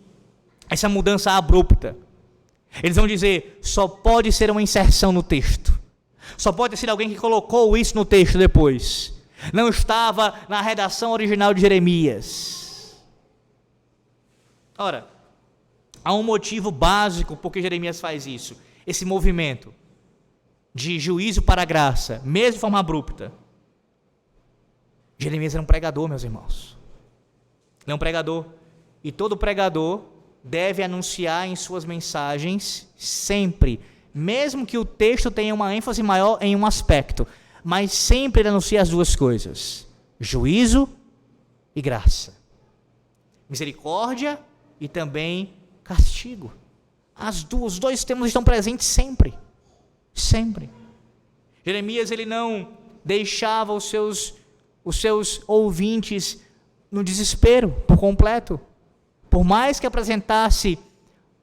essa mudança abrupta. Eles vão dizer, só pode ser uma inserção no texto. Só pode ter sido alguém que colocou isso no texto depois. Não estava na redação original de Jeremias. Ora, há um motivo básico por que Jeremias faz isso. Esse movimento de juízo para a graça, mesmo de forma abrupta. Jeremias era um pregador, meus irmãos. Ele é um pregador. E todo pregador deve anunciar em suas mensagens sempre, mesmo que o texto tenha uma ênfase maior em um aspecto, mas sempre ele anuncia as duas coisas: juízo e graça, misericórdia e também castigo. Os dois termos estão presentes sempre. Jeremias ele não deixava os seus ouvintes no desespero por completo. Por mais que apresentasse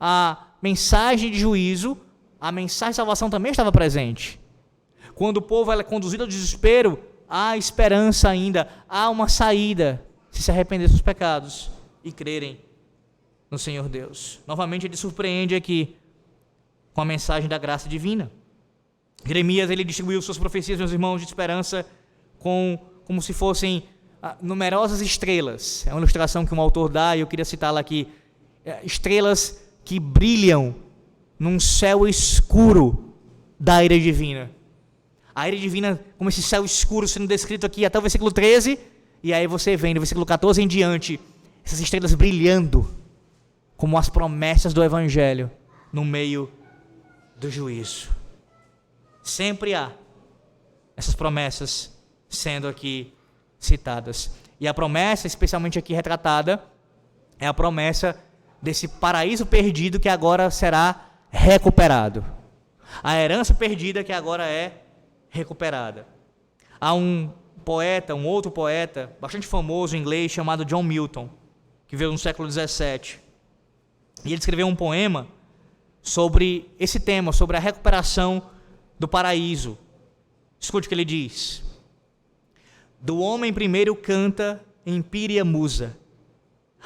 a mensagem de juízo, a mensagem de salvação também estava presente. Quando o povo é conduzido ao desespero, há esperança ainda, há uma saída, se arrepender dos pecados e crerem no Senhor Deus. Novamente ele surpreende aqui com a mensagem da graça divina. Jeremias ele distribuiu suas profecias, meus irmãos, de esperança como se fossem numerosas estrelas. É uma ilustração que um autor dá e eu queria citá-la aqui. Estrelas que brilham num céu escuro da ira divina. A ira divina, como esse céu escuro sendo descrito aqui até o versículo 13, e aí você vem do versículo 14 em diante, essas estrelas brilhando como as promessas do Evangelho no meio do juízo. Sempre há essas promessas sendo aqui citadas. E a promessa, especialmente aqui retratada, é a promessa desse paraíso perdido que agora será recuperado. A herança perdida que agora é recuperada. Há um outro poeta, bastante famoso em inglês, chamado John Milton, que veio no século 17. E ele escreveu um poema sobre esse tema, sobre a recuperação do paraíso. Escute o que ele diz: do homem primeiro canta empírea musa,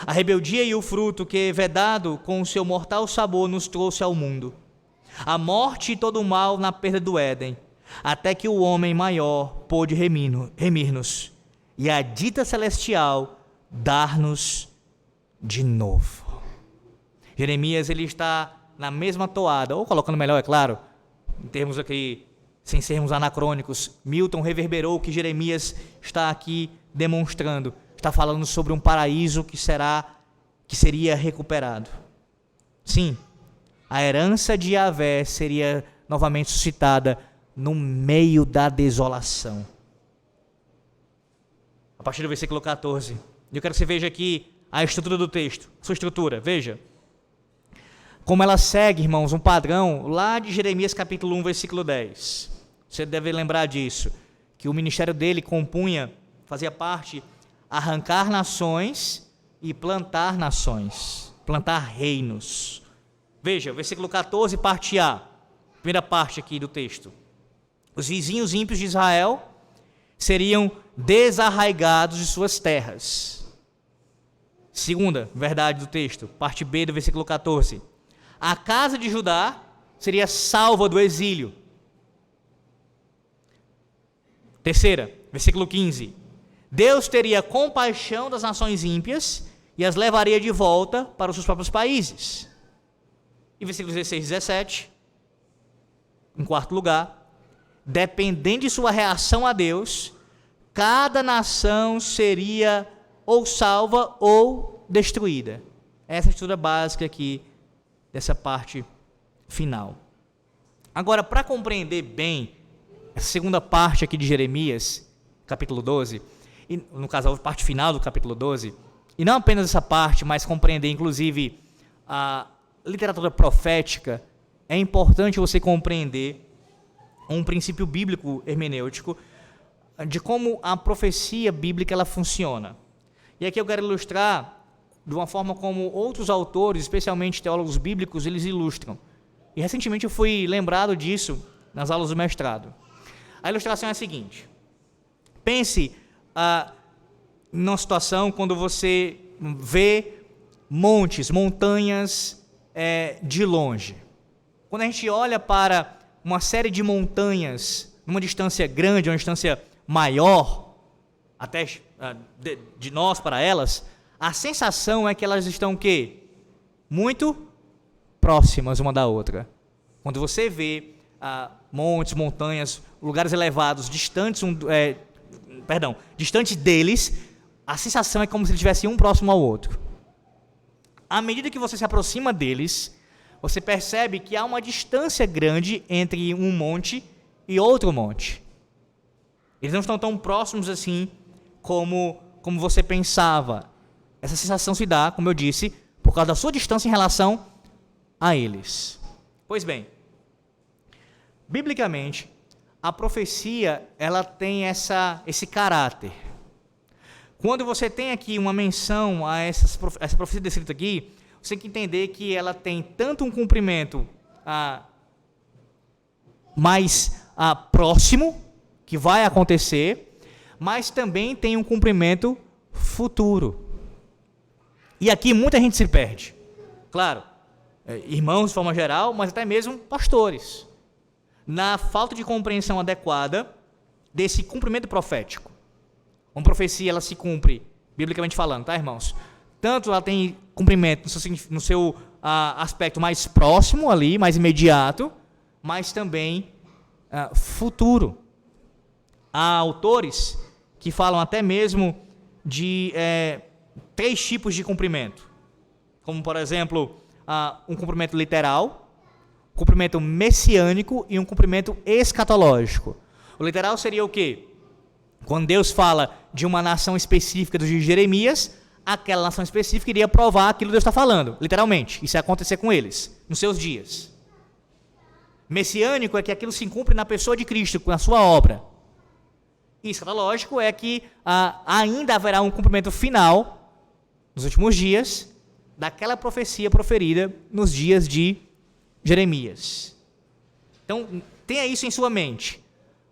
a rebeldia e o fruto que, vedado com o seu mortal sabor, nos trouxe ao mundo, a morte e todo o mal na perda do Éden, até que o homem maior pôde remir-nos, e a dita celestial dar-nos de novo. Jeremias ele está na mesma toada, ou colocando melhor, é claro, em termos aqui, sem sermos anacrônicos, Milton reverberou o que Jeremias está aqui demonstrando. Está falando sobre um paraíso que seria recuperado. Sim, A herança de Yahvé seria novamente suscitada no meio da desolação. A partir do versículo 14. Eu quero que você veja aqui a estrutura do texto. Sua estrutura, veja. Como ela segue, irmãos, um padrão lá de Jeremias capítulo 1, versículo 10. Você deve lembrar disso. Que o ministério dele fazia parte, arrancar nações e plantar nações. Plantar reinos. Veja, versículo 14, parte A. Primeira parte aqui do texto. Os vizinhos ímpios de Israel seriam desarraigados de suas terras. Segunda verdade do texto, parte B do versículo 14. A casa de Judá seria salva do exílio. Terceira, versículo 15. Deus teria compaixão das nações ímpias e as levaria de volta para os seus próprios países. E versículos 16 e 17. Em quarto lugar, dependendo de sua reação a Deus, cada nação seria ou salva ou destruída. Essa é a estrutura básica aqui dessa parte final. Agora, para compreender bem essa segunda parte aqui de Jeremias, capítulo 12, e, no caso, a parte final do capítulo 12, e não apenas essa parte, mas compreender, inclusive, a literatura profética, é importante você compreender um princípio bíblico hermenêutico de como a profecia bíblica ela funciona. E aqui eu quero ilustrar de uma forma como outros autores, especialmente teólogos bíblicos, eles ilustram. E recentemente eu fui lembrado disso nas aulas do mestrado. A ilustração é a seguinte. Pense numa situação quando você vê montanhas de longe. Quando a gente olha para uma série de montanhas, numa distância grande, uma distância maior, até de nós para elas, a sensação é que elas estão o quê? Muito próximas uma da outra. Quando você vê montes, montanhas, lugares elevados, distantes deles, a sensação é como se eles estivessem um próximo ao outro. À medida que você se aproxima deles, você percebe que há uma distância grande entre um monte e outro monte. Eles não estão tão próximos assim como você pensava. Essa sensação se dá, como eu disse, por causa da sua distância em relação a eles. Pois bem, biblicamente, a profecia ela tem esse caráter. Quando você tem aqui uma menção a essa profecia descrita aqui, você tem que entender que ela tem tanto um cumprimento mais próximo, que vai acontecer, mas também tem um cumprimento futuro. E aqui muita gente se perde. Claro, irmãos de forma geral, mas até mesmo pastores, na falta de compreensão adequada desse cumprimento profético. Uma profecia, ela se cumpre, biblicamente falando, tá, irmãos? Tanto ela tem cumprimento no seu aspecto mais próximo ali, mais imediato, mas também futuro. Há autores que falam até mesmo de 3 tipos de cumprimento. Como, por exemplo, um cumprimento literal, um cumprimento messiânico e um cumprimento escatológico. O literal seria o quê? Quando Deus fala de uma nação específica dos dias de Jeremias, aquela nação específica iria provar aquilo que Deus está falando, literalmente. Isso ia acontecer com eles, nos seus dias. Messiânico é que aquilo se cumpre na pessoa de Cristo, na sua obra. E escatológico é que ainda haverá um cumprimento final, nos últimos dias, daquela profecia proferida nos dias de Jeremias. Então, tenha isso em sua mente.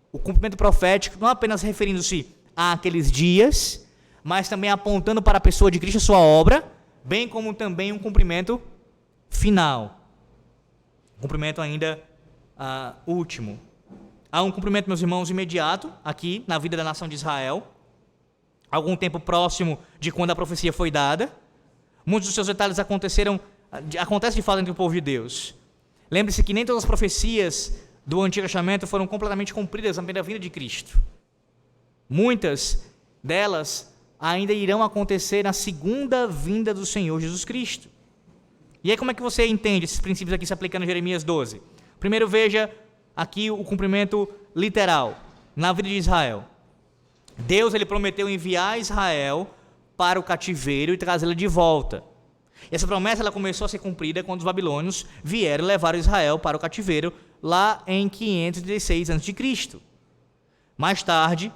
O cumprimento profético não apenas referindo-se àqueles dias, mas também apontando para a pessoa de Cristo, a sua obra, bem como também um cumprimento final. Um cumprimento ainda último. Há um cumprimento, meus irmãos, imediato, aqui, na vida da nação de Israel, algum tempo próximo de quando a profecia foi dada. Muitos dos seus detalhes acontecem de fato entre o povo de Deus. Lembre-se que nem todas as profecias do Antigo Testamento foram completamente cumpridas na primeira vinda de Cristo. Muitas delas ainda irão acontecer na segunda vinda do Senhor Jesus Cristo. E aí como é que você entende esses princípios aqui se aplicando em Jeremias 12? Primeiro veja aqui o cumprimento literal na vida de Israel. Deus ele prometeu enviar Israel para o cativeiro e trazê-la de volta. E essa promessa ela começou a ser cumprida quando os babilônios vieram e levaram Israel para o cativeiro lá em 516 a.C. Mais tarde,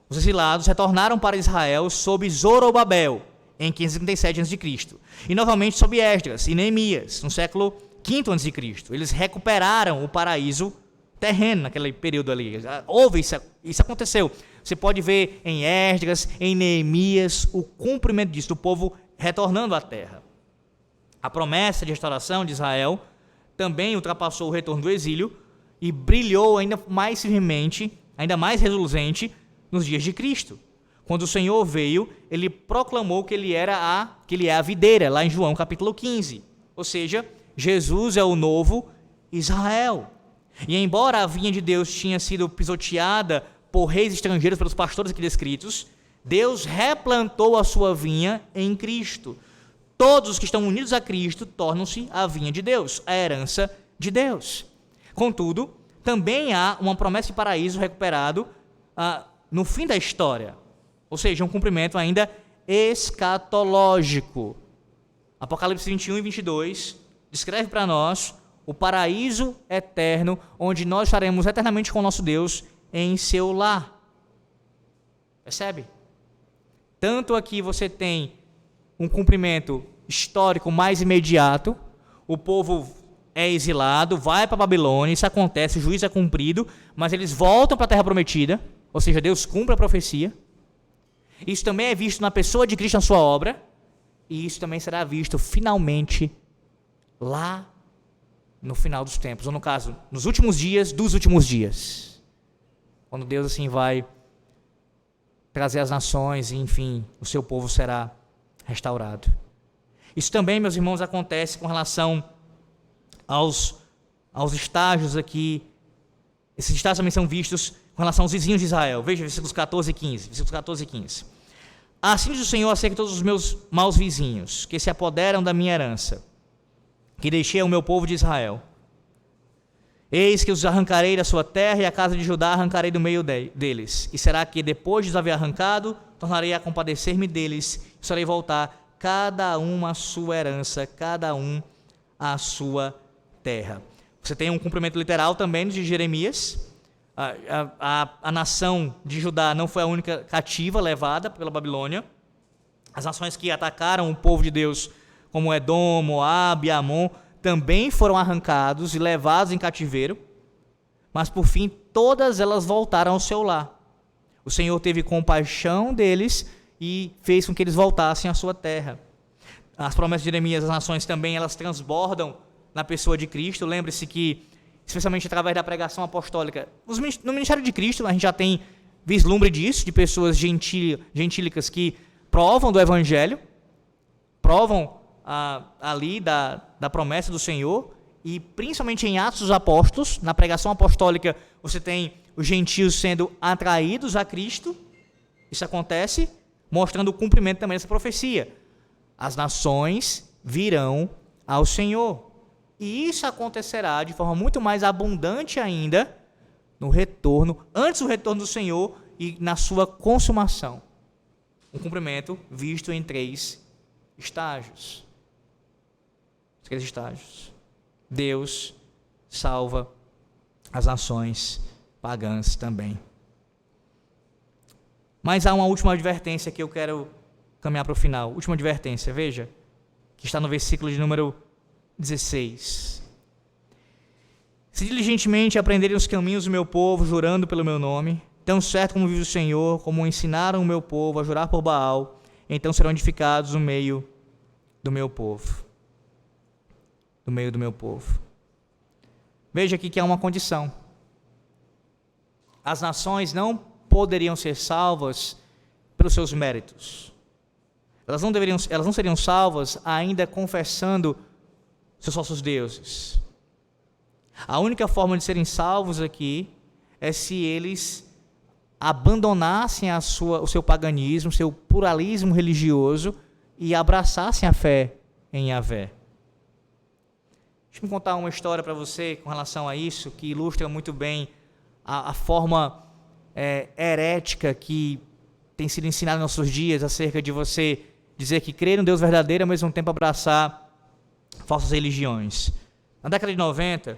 os exilados retornaram para Israel sob Zorobabel, em 537 a.C. E novamente sob Esdras e Neemias, no século V a.C. Eles recuperaram o paraíso terreno naquele período ali. Isso aconteceu. Você pode ver em Esdras, em Neemias, o cumprimento disso, do povo retornando à terra. A promessa de restauração de Israel também ultrapassou o retorno do exílio e brilhou ainda mais firmemente, ainda mais reluzente nos dias de Cristo. Quando o Senhor veio, ele proclamou que ele é a videira, lá em João capítulo 15. Ou seja, Jesus é o novo Israel. E embora a vinha de Deus tinha sido pisoteada por reis estrangeiros, pelos pastores aqui descritos, Deus replantou a sua vinha em Cristo. Todos os que estão unidos a Cristo tornam-se a vinha de Deus, a herança de Deus. Contudo, também há uma promessa de paraíso recuperado no fim da história, ou seja, um cumprimento ainda escatológico. Apocalipse 21 e 22 descreve para nós o paraíso eterno, onde nós estaremos eternamente com o nosso Deus em seu lar. Percebe? Tanto aqui você tem um cumprimento histórico mais imediato, o povo é exilado, vai para a Babilônia, isso acontece, o juízo é cumprido, mas eles voltam para a terra prometida, ou seja, Deus cumpre a profecia. Isso também é visto na pessoa de Cristo na sua obra, e isso também será visto finalmente lá no final dos tempos, ou no caso, nos últimos dias dos últimos dias, quando Deus assim vai trazer as nações e enfim, o seu povo será restaurado. Isso também, meus irmãos, acontece com relação aos estágios aqui. Esses estágios também são vistos com relação aos vizinhos de Israel. Veja versículos 14 e 15. Versículos 14 e 15. Assim diz o Senhor acerca de todos os meus maus vizinhos, que se apoderam da minha herança, que deixei ao meu povo de Israel. Eis que os arrancarei da sua terra, e a casa de Judá arrancarei do meio deles. E será que, depois de os haver arrancado, tornarei a compadecer-me deles, e farei voltar cada um a sua herança, cada um a sua terra. Você tem um cumprimento literal também de Jeremias. A nação de Judá não foi a única cativa levada pela Babilônia. As nações que atacaram o povo de Deus, como Edom, Moabe e Amon, também foram arrancados e levados em cativeiro, mas por fim todas elas voltaram ao seu lar. O Senhor teve compaixão deles e fez com que eles voltassem à sua terra. As promessas de Jeremias, as nações também, elas transbordam na pessoa de Cristo. Lembre-se que, especialmente através da pregação apostólica, no ministério de Cristo, a gente já tem vislumbre disso, de pessoas gentílicas que provam do Evangelho, provam ali da promessa do Senhor, e principalmente em Atos dos Apóstolos, na pregação apostólica, você tem os gentios sendo atraídos a Cristo. Isso acontece mostrando o cumprimento também dessa profecia. As nações virão ao Senhor. E isso acontecerá de forma muito mais abundante ainda no retorno, antes do retorno do Senhor e na sua consumação. Um cumprimento visto em três estágios. Três estágios. Deus salva as nações pagãs também. Mas há uma última advertência que eu quero caminhar para o final. Última advertência, veja, que está no versículo de número 16. Se diligentemente aprenderem os caminhos do meu povo, jurando pelo meu nome, tão certo como vive o Senhor, como ensinaram o meu povo a jurar por Baal, então serão edificados no meio do meu povo. No meio do meu povo. Veja aqui que há uma condição. As nações não poderiam ser salvas pelos seus méritos. Elas não seriam salvas ainda confessando seus falsos deuses. A única forma de serem salvos aqui é se eles abandonassem o seu paganismo, seu pluralismo religioso e abraçassem a fé em Yahvé. Deixa eu contar uma história para você com relação a isso, que ilustra muito bem a forma herética que tem sido ensinada nos nossos dias acerca de você dizer que crer no Deus verdadeiro e ao mesmo tempo abraçar falsas religiões. Na década de 90,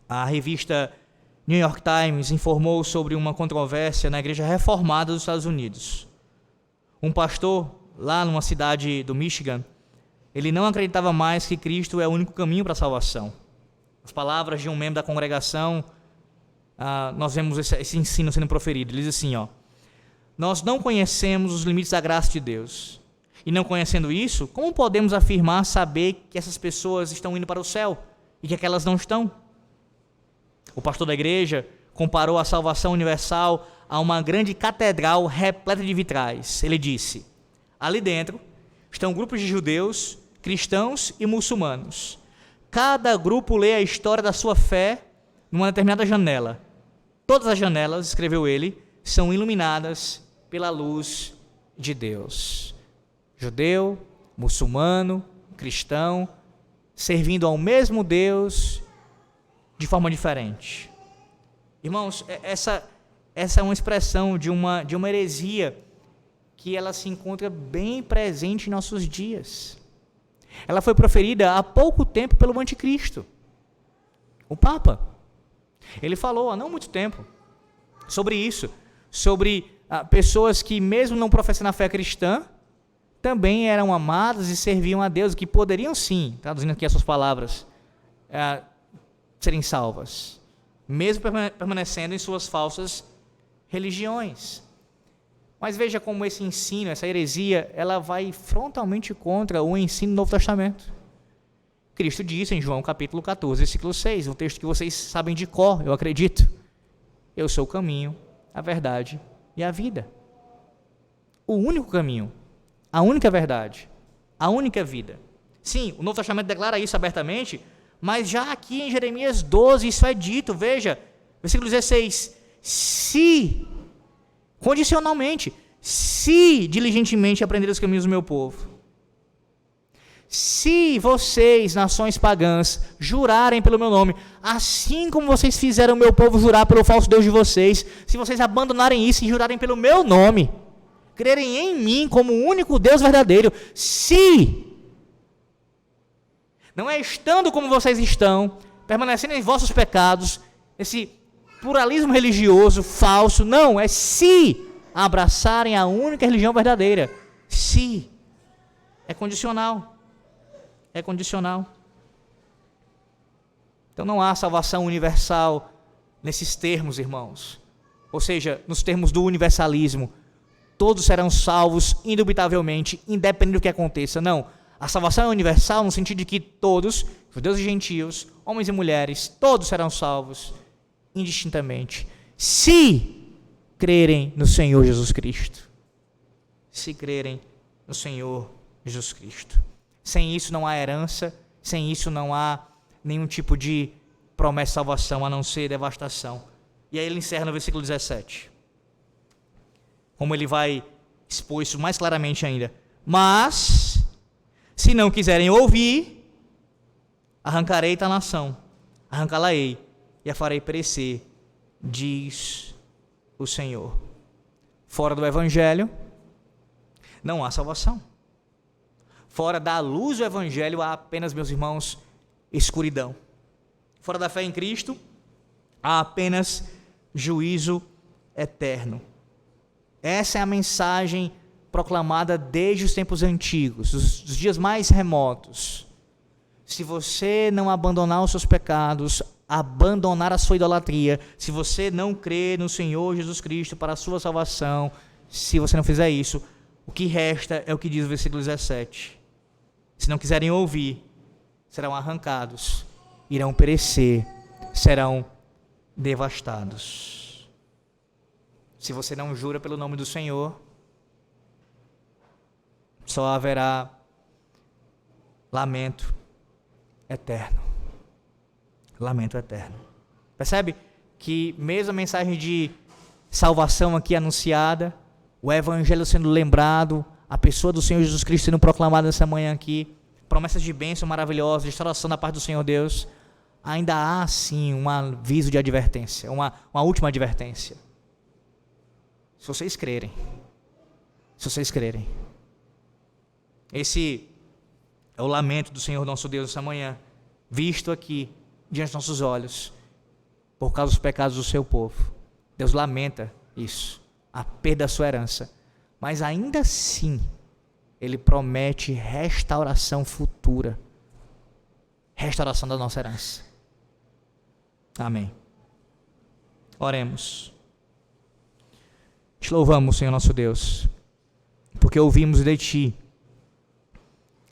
a revista New York Times informou sobre uma controvérsia na Igreja Reformada dos Estados Unidos. Um pastor, lá numa cidade do Michigan, ele não acreditava mais que Cristo é o único caminho para a salvação. As palavras de um membro da congregação, nós vemos esse ensino sendo proferido. Ele diz assim, nós não conhecemos os limites da graça de Deus. E não conhecendo isso, como podemos afirmar saber que essas pessoas estão indo para o céu e que aquelas não estão? O pastor da igreja comparou a salvação universal a uma grande catedral repleta de vitrais. Ele disse, ali dentro estão grupos de judeus, cristãos e muçulmanos. Cada grupo lê a história da sua fé numa determinada janela. Todas as janelas, escreveu ele, são iluminadas pela luz de Deus. Judeu, muçulmano, cristão, servindo ao mesmo Deus de forma diferente. Irmãos, essa é uma expressão de uma heresia que ela se encontra bem presente em nossos dias. Ela foi proferida há pouco tempo pelo anticristo, o Papa. Ele falou há não muito tempo sobre isso, sobre pessoas que mesmo não professando a fé cristã, também eram amadas e serviam a Deus, que poderiam sim, traduzindo aqui as suas palavras, serem salvas, mesmo permanecendo em suas falsas religiões. Mas veja como esse ensino, essa heresia, ela vai frontalmente contra o ensino do Novo Testamento. Cristo disse em João capítulo 14, versículo 6, um texto que vocês sabem de cor, eu acredito. Eu sou o caminho, a verdade e a vida. O único caminho, a única verdade, a única vida. Sim, o Novo Testamento declara isso abertamente, mas já aqui em Jeremias 12 isso é dito, veja, versículo 16, se, condicionalmente, se diligentemente aprender os caminhos do meu povo, se vocês, nações pagãs, jurarem pelo meu nome, assim como vocês fizeram o meu povo jurar pelo falso Deus de vocês, se vocês abandonarem isso e jurarem pelo meu nome, crerem em mim como o único Deus verdadeiro, se, não é estando como vocês estão, permanecendo em vossos pecados, esse pluralismo religioso falso, não, é se abraçarem a única religião verdadeira, se, é condicional. É condicional. Então não há salvação universal nesses termos, irmãos. Ou seja, nos termos do universalismo, todos serão salvos indubitavelmente, independente do que aconteça. Não, a salvação é universal no sentido de que todos, judeus e gentios, homens e mulheres, todos serão salvos indistintamente, se crerem no Senhor Jesus Cristo. Se crerem no Senhor Jesus Cristo. Sem isso não há herança, sem isso não há nenhum tipo de promessa de salvação, a não ser devastação. E aí ele encerra no versículo 17. Como ele vai expor isso mais claramente ainda. Mas, se não quiserem ouvir, arrancarei da nação, arrancá-la-ei e a farei perecer, diz o Senhor. Fora do Evangelho, não há salvação. Fora da luz do Evangelho há apenas, meus irmãos, escuridão. Fora da fé em Cristo há apenas juízo eterno. Essa é a mensagem proclamada desde os tempos antigos, dos dias mais remotos. Se você não abandonar os seus pecados, abandonar a sua idolatria, se você não crer no Senhor Jesus Cristo para a sua salvação, se você não fizer isso, o que resta é o que diz o versículo 17. Se não quiserem ouvir, serão arrancados, irão perecer, serão devastados. Se você não jura pelo nome do Senhor, só haverá lamento eterno. Lamento eterno. Percebe que mesmo a mensagem de salvação aqui anunciada, o Evangelho sendo lembrado, a pessoa do Senhor Jesus Cristo sendo proclamada nessa manhã aqui, promessas de bênção maravilhosa, de restauração da parte do Senhor Deus, ainda há sim um aviso de advertência, uma última advertência. Se vocês crerem, esse é o lamento do Senhor nosso Deus essa manhã, visto aqui diante dos nossos olhos, por causa dos pecados do seu povo. Deus lamenta isso, a perda da sua herança, mas ainda assim Ele promete restauração futura, restauração da nossa herança. Amém. Oremos. Te louvamos, Senhor nosso Deus, porque ouvimos de Ti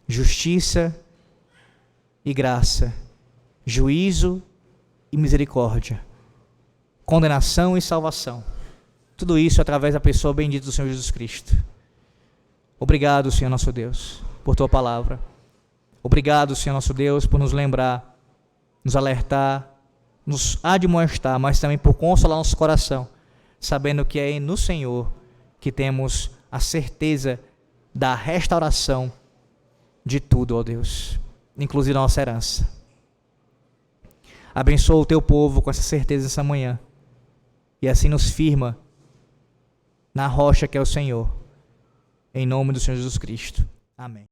justiça e graça, juízo e misericórdia, condenação e salvação. Tudo isso através da pessoa bendita do Senhor Jesus Cristo. Obrigado, Senhor nosso Deus, por Tua palavra. Obrigado, Senhor nosso Deus, por nos lembrar, nos alertar, nos admoestar, mas também por consolar nosso coração, sabendo que é no Senhor que temos a certeza da restauração de tudo, ó Deus, inclusive da nossa herança. Abençoa o Teu povo com essa certeza essa manhã, e assim nos firma na rocha que é o Senhor, em nome do Senhor Jesus Cristo. Amém.